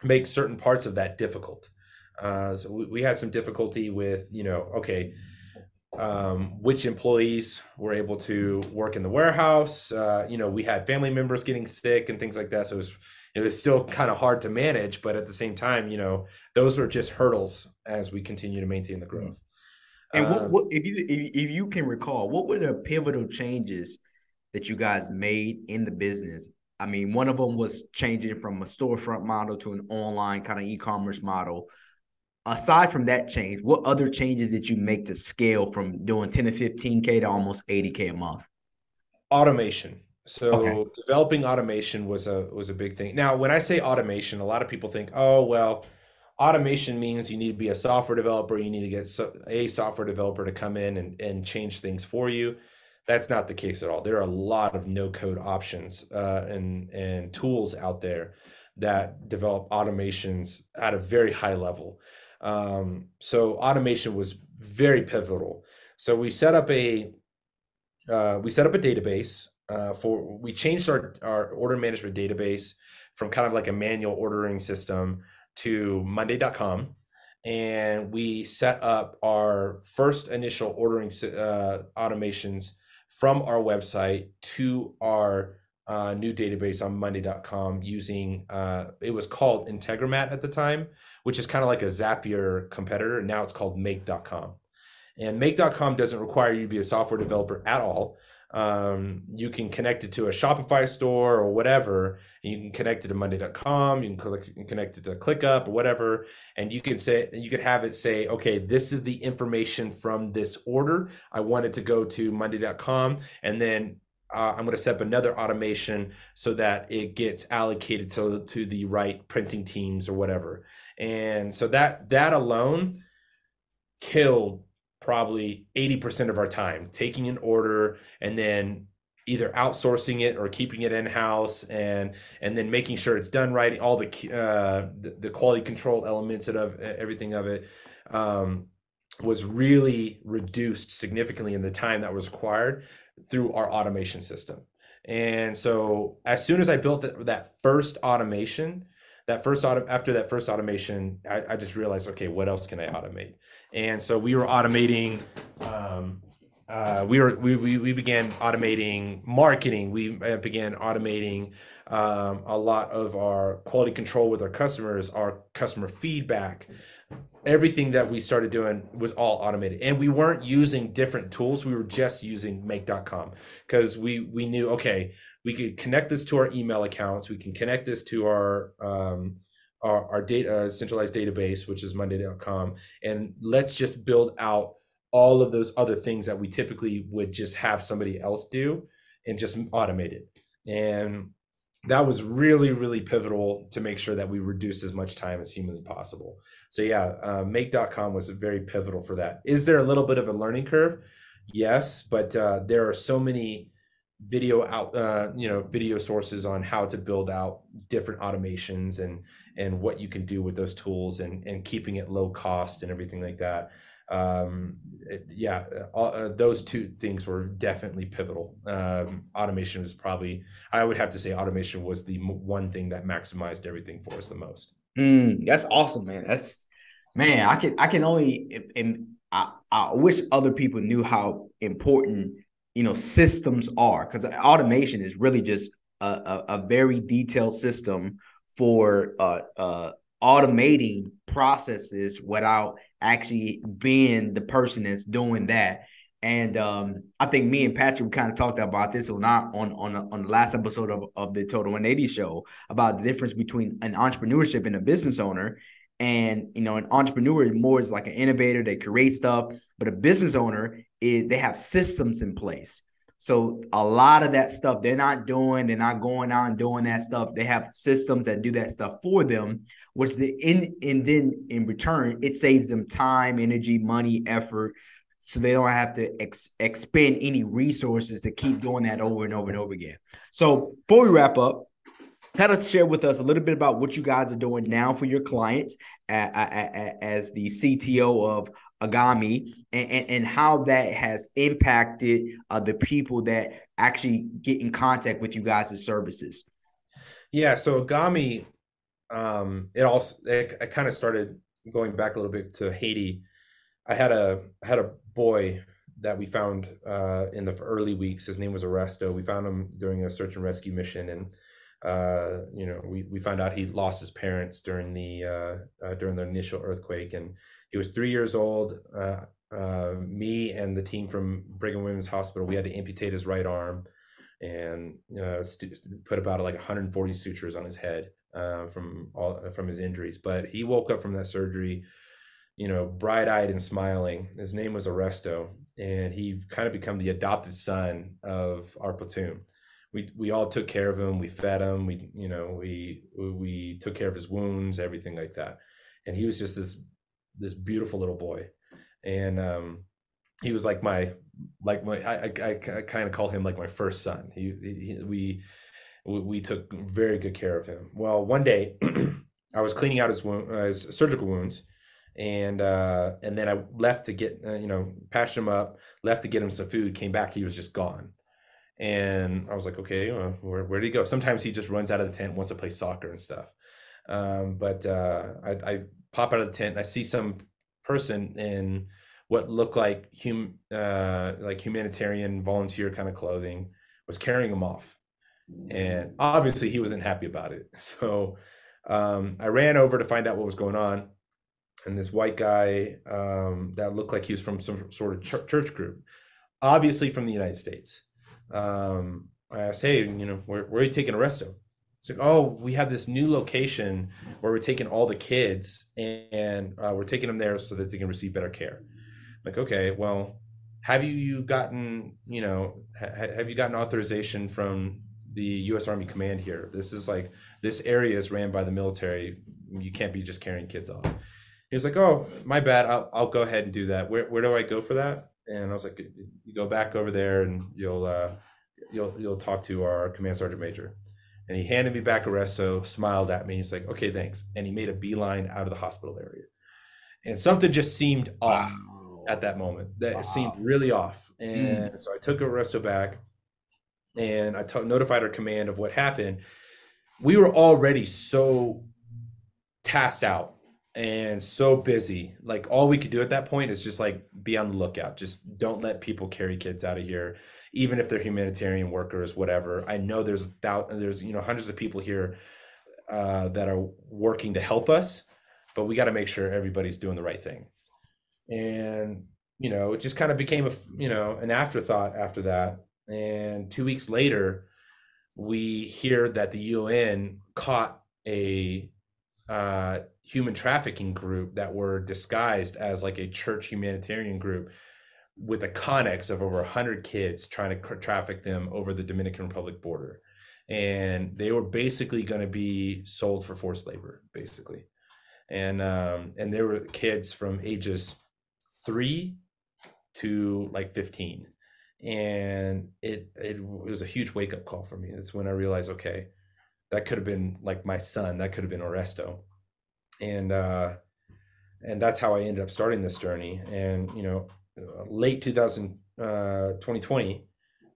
make certain parts of that difficult. So we had some difficulty with, okay, which employees were able to work in the warehouse. We had family members getting sick and things like that. So it was still kind of hard to manage, but at the same time, those were just hurdles as we continue to maintain the Mm. growth. And what Um, what if you can recall, what were the pivotal changes that you guys made in the business? I mean, one of them was changing from a storefront model to an online kind of e-commerce model. Aside from that change, what other changes did you make to scale from doing 10 to 15K to almost 80K a month? Automation. Okay. So developing automation was a big thing. Now, when I say automation, a lot of people think, oh, well, automation means you need to be a software developer. You need to get a software developer to come in and change things for you. That's not the case at all. There are a lot of no code options and tools out there that develop automations at a very high level. So automation was very pivotal. So we set up a database we changed our order management database from kind of like a manual ordering system to monday.com, and we set up our first initial ordering automations from our website to our new database on monday.com using it was called Integromat at the time, which is kind of like a Zapier competitor. Now it's called make.com. And make.com doesn't require you to be a software developer at all. You can connect it to a Shopify store or whatever. And you can connect it to monday.com. You can connect it to ClickUp or whatever. And you could have it say, okay, this is the information from this order. I want it to go to monday.com. And then I'm going to set up another automation so that it gets allocated to the right printing teams or whatever. And so that alone killed probably 80% of our time, taking an order and then either outsourcing it or keeping it in-house, and then making sure it's done right, all the quality control elements of everything of it, was really reduced significantly in the time that was required through our automation system. And so as soon as I built that first automation, after that first automation, I just realized, okay, what else can I automate? And so we were automating. We began automating marketing. We began automating a lot of our quality control with our customers, our customer feedback. Everything that we started doing was all automated, and we weren't using different tools. We were just using make.com because we knew, okay, we could connect this to our email accounts. We can connect this to our data centralized database, which is monday.com, and let's just build out all of those other things that we typically would just have somebody else do and just automate it. And that was really, really pivotal to make sure that we reduced as much time as humanly possible. So yeah, make.com was very pivotal for that. Is there a little bit of a learning curve? Yes, but there are so many video sources on how to build out different automations and what you can do with those tools, and keeping it low cost and everything like that. Those two things were definitely pivotal. Automation was probably, I would have to say, automation was the one thing that maximized everything for us the most. That's awesome, man. I can only, and I wish other people knew how important, systems are, because automation is really just a very detailed system for automating processes without actually being the person that's doing that. And I think me and Patrick kind of talked about this on the last episode of the Total 180 show, about the difference between an entrepreneurship and a business owner. And an entrepreneur more is like an innovator, they create stuff, but a business owner they have systems in place. So a lot of that stuff they're not going out and doing that stuff. They have systems that do that stuff for them, which then in return, it saves them time, energy, money, effort. So they don't have to expend any resources to keep doing that over and over and over again. So before we wrap up, kind of share with us a little bit about what you guys are doing now for your clients as the CTO of Agami, and how that has impacted the people that actually get in contact with you guys' services. Yeah, so Agami, it kind of started going back a little bit to Haiti. I had a boy that we found in the early weeks. His name was Arresto. We found him during a search and rescue mission, and we found out he lost his parents during the initial earthquake, and he was 3 years old. Me and the team from Brigham Women's Hospital, we had to amputate his right arm and put about like 140 sutures on his head from his injuries. But he woke up from that surgery, bright-eyed and smiling. His name was Arresto, and he kind of become the adopted son of our platoon. We all took care of him. We fed him. We took care of his wounds, everything like that. And he was just this beautiful little boy. And he was like my I kind of call him like my first son. We took very good care of him. Well, one day I was cleaning out his surgical wounds, and then I left to get patched him up, left to get him some food, came back, he was just gone. And I was like, okay, where did he go? Sometimes he just runs out of the tent, wants to play soccer and stuff. But I pop out of the tent and I see some person in what looked like humanitarian volunteer kind of clothing, was carrying him off. And obviously he wasn't happy about it. So I ran over to find out what was going on. And this white guy that looked like he was from some sort of church group, obviously from the United States. I asked, hey, where are you taking Arresto? It's like, oh, we have this new location where we're taking all the kids, and we're taking them there so that they can receive better care. I'm like, okay, well, have you gotten authorization from the U.S. Army Command here? This area is ran by the military. You can't be just carrying kids off. He was like, "Oh, my bad. I'll go ahead and do that. Where do I go for that?" And I was like, "You go back over there, and you'll talk to our command sergeant major." And he handed me back a resto, smiled at me. He's like, "Okay, thanks." And he made a beeline out of the hospital area. And something just seemed off Wow. at that moment. That it seemed Wow. really off. And Mm. so I took a resto back, and I notified our command of what happened. We were already so tasked out and so busy. Like all we could do at that point is just like be on the lookout. Just don't let people carry kids out of here, even if they're humanitarian workers, whatever. I know there's hundreds of people here that are working to help us, but we got to make sure everybody's doing the right thing. And it just kind of became an afterthought after that. And 2 weeks later, we hear that the UN caught a human trafficking group that were disguised as like a church humanitarian group with a connex of over 100 kids trying to traffic them over the Dominican Republic border. And they were basically going to be sold for forced labor, basically. And there were kids from ages 3 to like 15. And it was a huge wake up call for me. That's when I realized, okay, that could have been like my son, that could have been Oresto. And that's how I ended up starting this journey. And late 2020,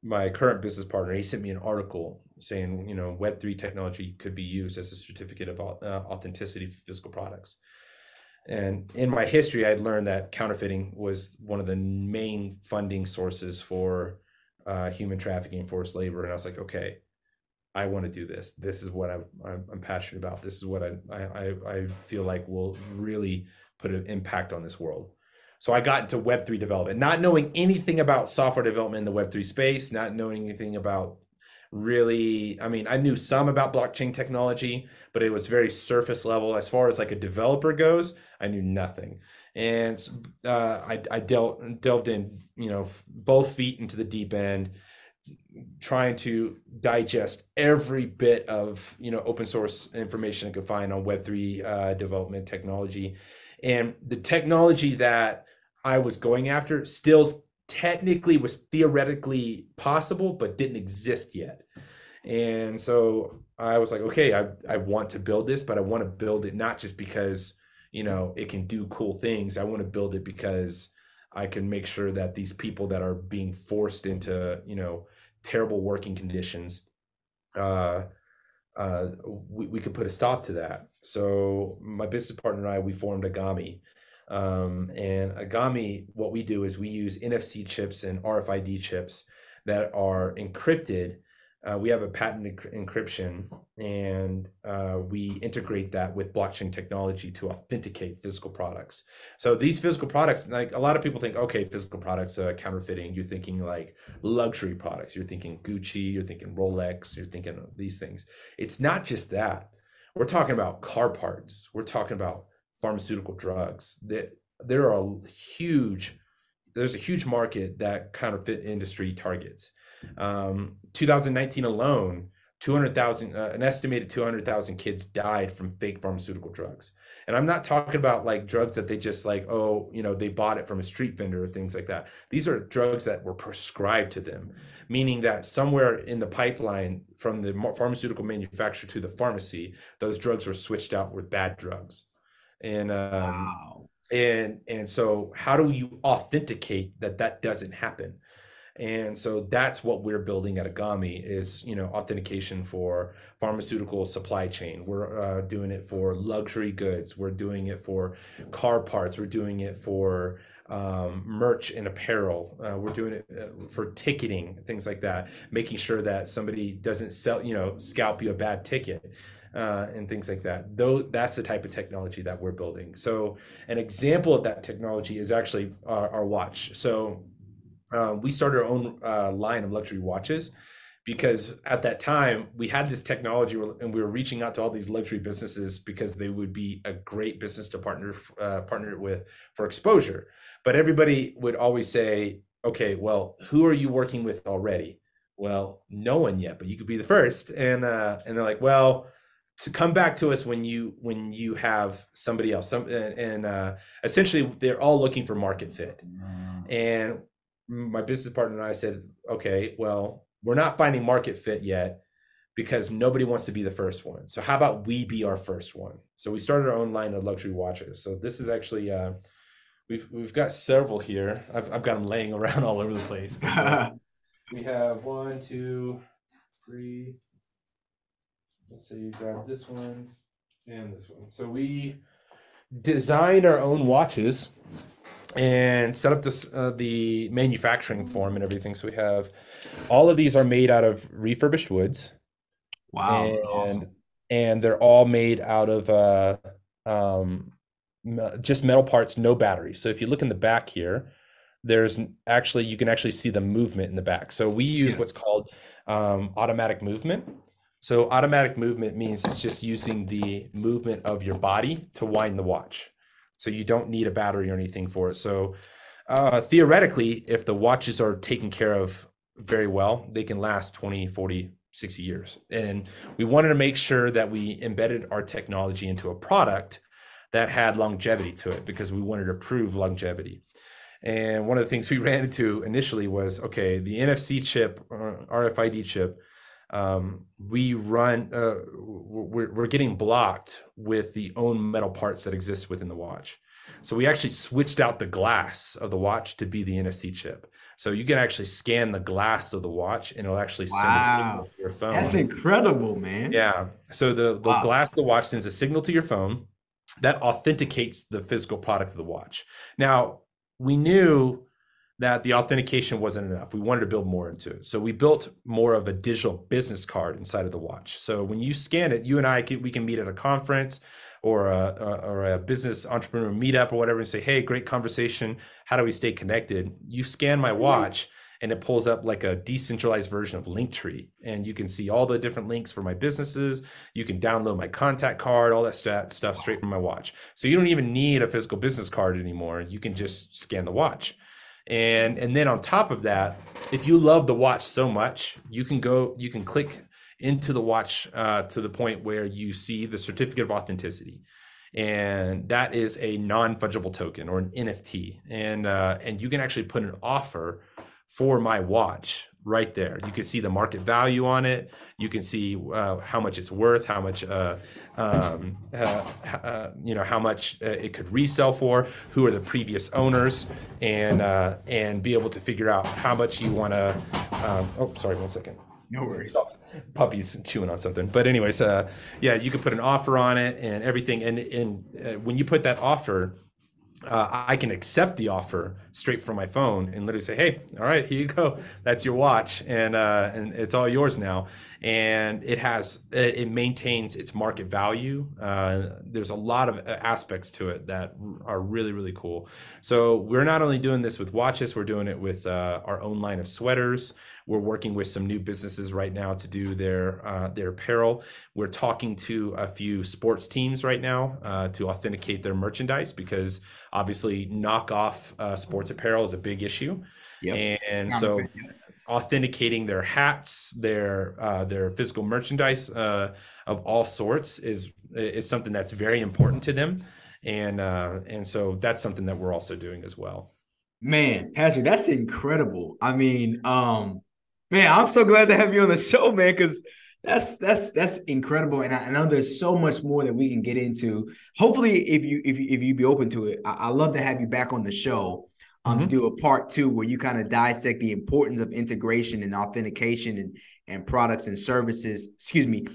my current business partner, he sent me an article saying Web3 technology could be used as a certificate of authenticity for physical products. And in my history, I'd learned that counterfeiting was one of the main funding sources for human trafficking and forced labor. And I was like, okay, I want to do this. This is what I'm passionate about. This is what I feel like will really put an impact on this world. So I got into Web3 development, not knowing anything about software development in the Web3 space, not knowing anything about really. I mean, I knew some about blockchain technology, but it was very surface level. As far as like a developer goes, I knew nothing. And I delved in, both feet into the deep end, trying to digest every bit of open source information I could find on Web3 development technology, and the technology that I was going after still technically was theoretically possible, but didn't exist yet. And so I was like, okay, I want to build this, but I want to build it not just because it can do cool things. I want to build it because I can make sure that these people that are being forced into terrible working conditions, uh, we could put a stop to that. So my business partner and I, we formed Agami. And Agami, what we do is we use NFC chips and RFID chips that are encrypted. We have a patent encryption, and we integrate that with blockchain technology to authenticate physical products. So these physical products, like a lot of people think, okay, physical products, counterfeiting, you're thinking like luxury products. You're thinking Gucci, you're thinking Rolex, you're thinking of these things. It's not just that. We're talking about car parts. We're talking about pharmaceutical drugs. There are huge, there's a huge market that counterfeit industry targets. 2019 alone, 200,000, an estimated 200,000 kids died from fake pharmaceutical drugs. And I'm not talking about like drugs that they just like, oh, they bought it from a street vendor or things like that. These are drugs that were prescribed to them, meaning that somewhere in the pipeline from the pharmaceutical manufacturer to the pharmacy, those drugs were switched out with bad drugs. And Wow. so how do you authenticate that that doesn't happen? And so that's what we're building at Agami is, authentication for pharmaceutical supply chain. We're doing it for luxury goods. We're doing it for car parts. We're doing it for merch and apparel. We're doing it for ticketing, things like that, making sure that somebody doesn't scalp you a bad ticket. And things like that. Though that's the type of technology that we're building. So an example of that technology is actually our watch. So we started our own line of luxury watches because at that time we had this technology and we were reaching out to all these luxury businesses because they would be a great business to partner with for exposure. But everybody would always say, okay, well, who are you working with already? Well, no one yet, but you could be the first. And they're like, well, to come back to us when you have somebody else. Essentially, they're all looking for market fit. And my business partner and I said, okay, well, we're not finding market fit yet because nobody wants to be the first one. So how about we be our first one? So we started our own line of luxury watches. So this is actually we've got several here. I've got them laying around all over the place. But, we have one, two, three. Let's say you grab this one and this one. So we designed our own watches and set up the manufacturing form and everything. So we have all of these are made out of refurbished woods, Wow, and awesome. they're all made out of um, just metal parts, no batteries. So if you look in the back here, there's actually you can actually see the movement in the back. So we use Yeah. what's called automatic movement. So automatic movement means it's just using the movement of your body to wind the watch. So you don't need a battery or anything for it. So theoretically, if the watches are taken care of very well, they can last 20, 40, 60 years. And we wanted to make sure that we embedded our technology into a product that had longevity to it because we wanted to prove longevity. And one of the things we ran into initially was, okay, the NFC chip, RFID chip, we're getting blocked with the own metal parts that exist within the watch. So we actually switched out the glass of the watch to be the NFC chip. So you can actually scan the glass of the watch and it'll actually send a signal Wow. to your That's phone. incredible, man. Yeah. So the Wow. glass of the watch sends a signal to your phone that authenticates the physical product of the watch. Now, we knew that the authentication wasn't enough. We wanted to build more into it. So we built more of a digital business card inside of the watch. So when you scan it, you and we can meet at a conference or a business entrepreneur meetup or whatever and say, hey, great conversation. How do we stay connected? You scan my watch and it pulls up like a decentralized version of Linktree. And you can see all the different links for my businesses. You can download my contact card, all that stuff straight from my watch. So you don't even need a physical business card anymore. You can just scan the watch. And then on top of that, if you love the watch so much, you can click into the watch to the point where you see the certificate of authenticity. And that is a non-fungible token or an NFT. And you can actually put an offer for my watch right there. You can see the market value on it. You can see how much it's worth, how much how much it could resell for, who are the previous owners, and be able to figure out how much you want to. Oh, sorry, 1 second. No worries. Puppies chewing on something. But anyways, yeah, you could put an offer on it and everything. And when you put that offer, I can accept the offer straight from my phone and literally say, "Hey, all right, here you go. That's your watch, and it's all yours now." And it maintains its market value. There's a lot of aspects to it that are really really cool. So we're not only doing this with watches, we're doing it with our own line of sweaters. We're working with some new businesses right now to do their apparel. We're talking to a few sports teams right now to authenticate their merchandise because obviously knockoff sports apparel is a big issue. Yep. And so Counterfeit, yep. authenticating their hats, their physical merchandise of all sorts is something that's very important to them. And so that's something that we're also doing as well. Man, Patrick, that's incredible. I mean, man, I'm so glad to have you on the show, man, because that's incredible. And I know there's so much more that we can get into. Hopefully, if you be open to it, I love to have you back on the show to Mhm. do a part two where you kind of dissect the importance of integration and authentication and products and services, excuse me,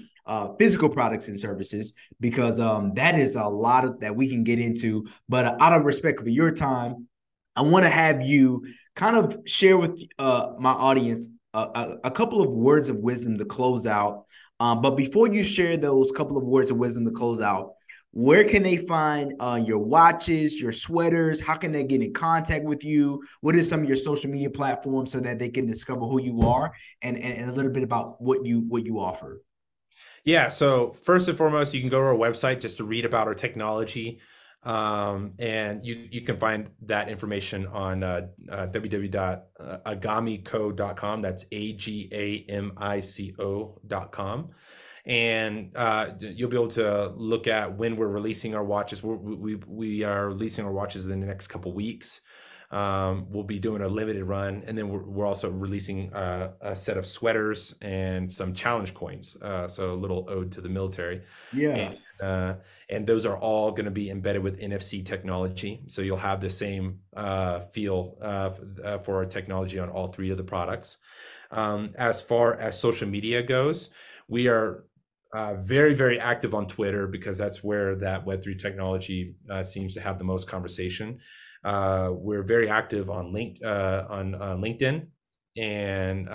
physical products and services, because that is a lot of that we can get into. But out of respect for your time, I want to have you kind of share with my audience a couple of words of wisdom to close out. But before you share those couple of words of wisdom to close out, where can they find your watches, your sweaters? How can they get in contact with you? What are some of your social media platforms so that they can discover who you are and a little bit about what you offer? Yeah, so first and foremost, you can go to our website just to read about our technology. And you can find that information on www.agamico.com. That's agamico.com. and you'll be able to look at when we're releasing our watches. We are releasing our watches in the next couple weeks. We'll be doing a limited run, and then we're also releasing a set of sweaters and some challenge coins. So a little ode to the military, and Yeah. uh, and those are all going to be embedded with NFC technology. So you'll have the same feel for our technology on all three of the products. As far as social media goes, we are very, very active on Twitter because that's where that Web3 technology seems to have the most conversation. We're very active on LinkedIn, and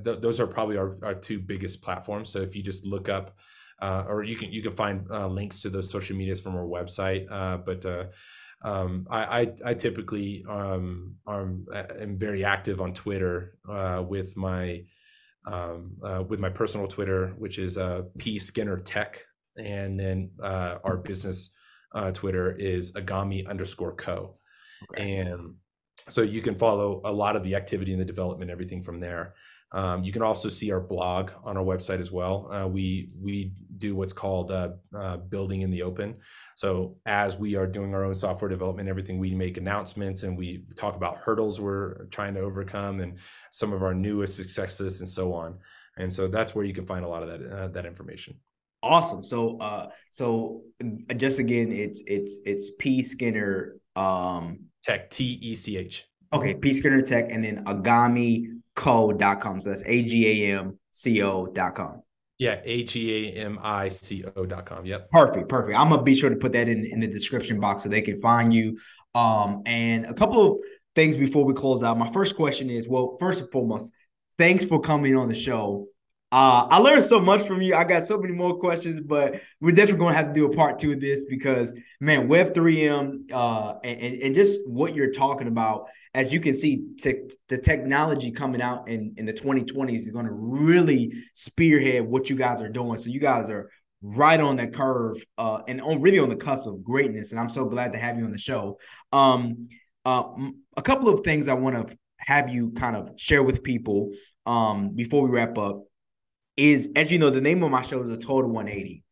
those are probably our two biggest platforms. So if you just look up, or you can find links to those social medias from our website. I typically am very active on Twitter with my personal Twitter, which is P Skinner Tech, and then our business Twitter is Agami_Co. Okay. And so you can follow a lot of the activity and the development, everything from there. You can also see our blog on our website as well. We do what's called building in the open. So as we are doing our own software development, everything, we make announcements and we talk about hurdles we're trying to overcome and some of our newest successes and so on. And so that's where you can find a lot of that information. Awesome. So just again, it's P Skinner. Tech, TECH. Okay, P Skinner Tech, and then agamico.com. So that's AGAMCO.com. Yeah, AGAMICO.com. Yep. Perfect, perfect. I'm gonna be sure to put that in the description box so they can find you. And a couple of things before we close out. My first question is, well, first and foremost, thanks for coming on the show. I learned so much from you. I got so many more questions, but we're definitely going to have to do a part two of this because, man, Web3M and just what you're talking about, as you can see, the technology coming out in the 2020s is going to really spearhead what you guys are doing. So you guys are right on that curve really on the cusp of greatness. And I'm so glad to have you on the show. A couple of things I want to have you kind of share with people before we wrap up is, as you know, the name of my show is a Total 180.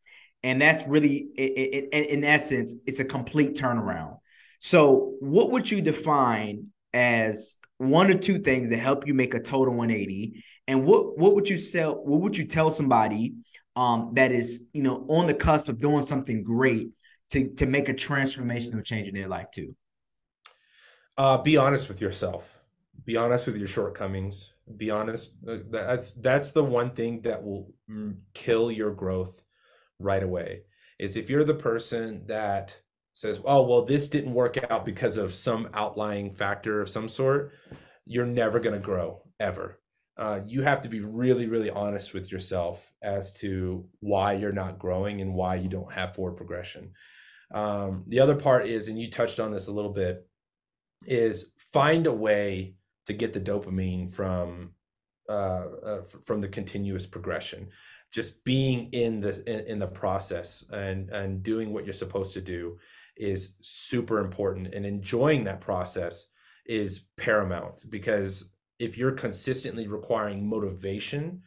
And that's really, in essence, it's a complete turnaround. So what would you define as one or two things that help you make a total 180? And what would you sell? What would you tell somebody that is, on the cusp of doing something great to make a transformational change in their life too? Be honest with yourself. Be honest with your shortcomings. Be honest. That's the one thing that will kill your growth right away. Is if you're the person that says, "Oh, well, this didn't work out because of some outlying factor of some sort," you're never going to grow ever. You have to be really, really honest with yourself as to why you're not growing and why you don't have forward progression. The other part is, and you touched on this a little bit, is find a way to get the dopamine from the continuous progression. Just being in the process and doing what you're supposed to do is super important, and enjoying that process is paramount, because if you're consistently requiring motivation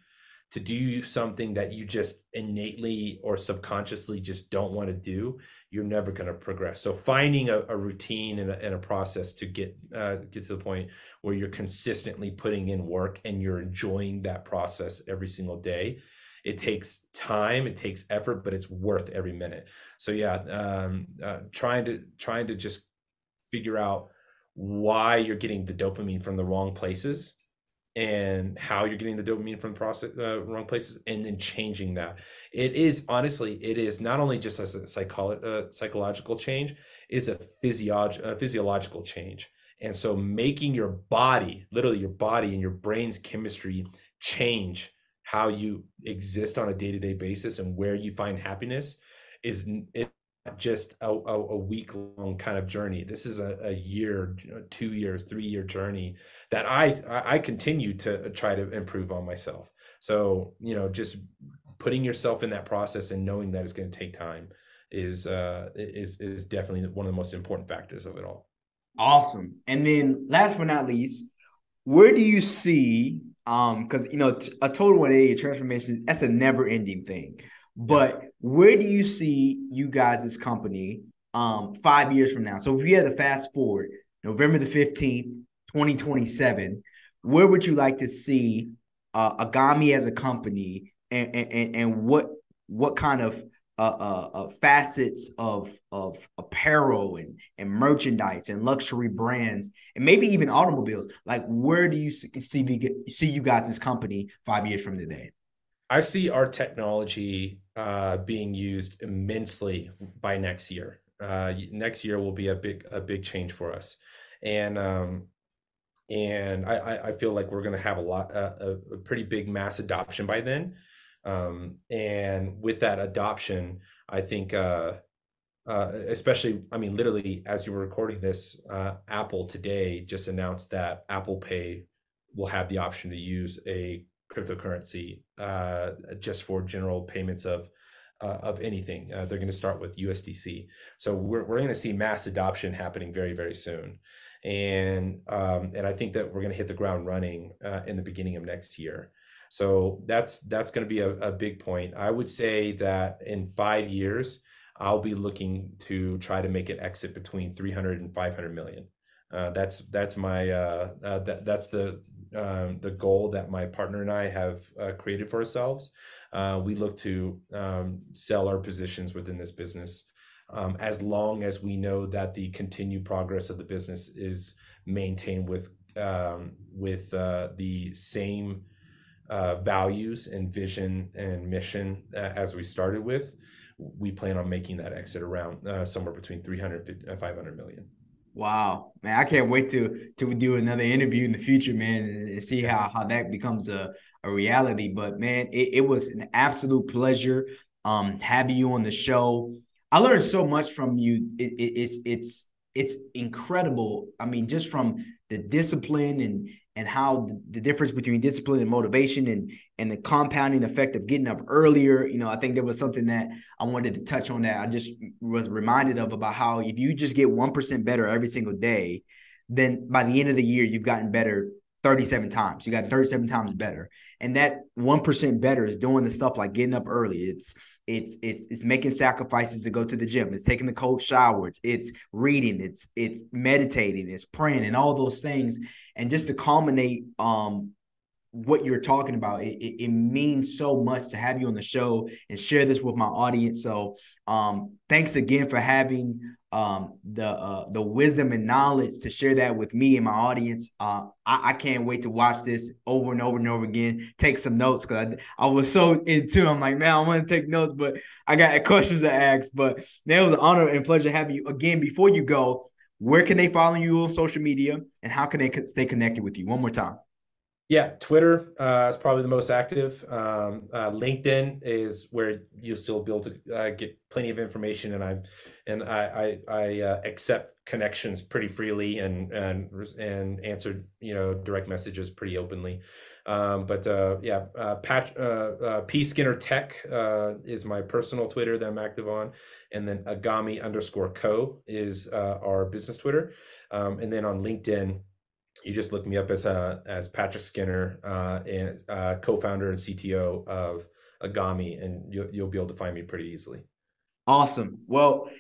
to do something that you just innately or subconsciously just don't want to do, you're never going to progress. So finding a routine and a process to get to the point where you're consistently putting in work and you're enjoying that process every single day. It takes time, it takes effort, but it's worth every minute. So yeah, trying to just figure out why you're getting the dopamine from the wrong places and how you're getting the dopamine from the process, wrong places, and then changing that. It is not only just a psychological change, it's a physiological change. And so making your body, literally your body and your brain's chemistry, change how you exist on a day-to-day basis and where you find happiness is just a week-long kind of journey. This is a year, 2 years, 3-year journey that I continue to try to improve on myself. So, just putting yourself in that process and knowing that it's going to take time is definitely one of the most important factors of it all. Awesome. And then last but not least, where do you see Because a total 180 transformation, that's a never-ending thing. Yeah. But where do you see you guys' company 5 years from now? So if you had to fast forward November the 15th, 2027, where would you like to see Agami as a company, and what kind of facets of apparel and merchandise and luxury brands and maybe even automobiles? Like, where do you see you guys' company 5 years from today? I see our technology being used immensely by next year. Next year will be a big change for us, and I feel like we're going to have a pretty big mass adoption by then. And with that adoption, I think especially, I mean, literally, as you were recording this, Apple today just announced that Apple Pay will have the option to use a cryptocurrency just for general payments of anything. They're going to start with USDC, so we're going to see mass adoption happening very very soon, and I think that we're going to hit the ground running in the beginning of next year. So that's going to be a big point. I would say that in 5 years I'll be looking to try to make an exit between 300 and 500 million. That's my that's the goal that my partner and I have created for ourselves. We look to sell our positions within this business as long as we know that the continued progress of the business is maintained with the same values and vision and mission as we started with. We plan on making that exit around somewhere between 350 and 500 million. Wow, man, I can't wait to do another interview in the future, man, and see how that becomes a reality. But man, it was an absolute pleasure having you on the show. I learned so much from you. It's incredible. I mean, just from the discipline and how the difference between discipline and motivation and the compounding effect of getting up earlier. I think there was something that I wanted to touch on that I just was reminded of, about how if you just get 1% better every single day, then by the end of the year, you've gotten better 37 times. You got 37 times better. And that 1% better is doing the stuff like getting up early. It's making sacrifices to go to the gym. It's taking the cold shower. It's reading. It's meditating. It's praying, and all those things. And just to culminate what you're talking about, it means so much to have you on the show and share this with my audience. So thanks again for having the wisdom and knowledge to share that with me and my audience. I can't wait to watch this over and over and over again, take some notes, because I was so into it. I'm like, man, I want to take notes, but I got questions to ask. But man, it was an honor and pleasure having you. Again, before you go, where can they follow you on social media, and how can they stay connected with you? One more time. Yeah, Twitter is probably the most active. LinkedIn is where you'll still be able to get plenty of information, and I accept connections pretty freely and answer direct messages pretty openly. P Skinner Tech is my personal Twitter that I'm active on, and then Agami_co is our business Twitter, and then on LinkedIn, you just look me up as Patrick Skinner, and co-founder and CTO of Agami, and you'll be able to find me pretty easily. Awesome. Well,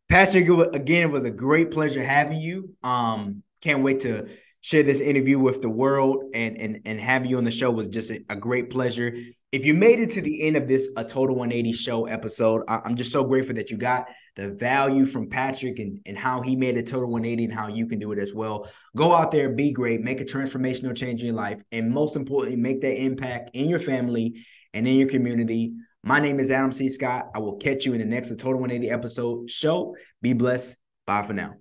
Patrick, again, it was a great pleasure having you. Can't wait to share this interview with the world, and having you on the show was just a great pleasure. If you made it to the end of this A Total 180 show episode, I'm just so grateful that you got the value from Patrick and how he made a total 180 and how you can do it as well. Go out there, be great, make a transformational change in your life, and most importantly, make that impact in your family and in your community. My name is Adam C. Scott. I will catch you in the next A Total 180 episode show. Be blessed. Bye for now.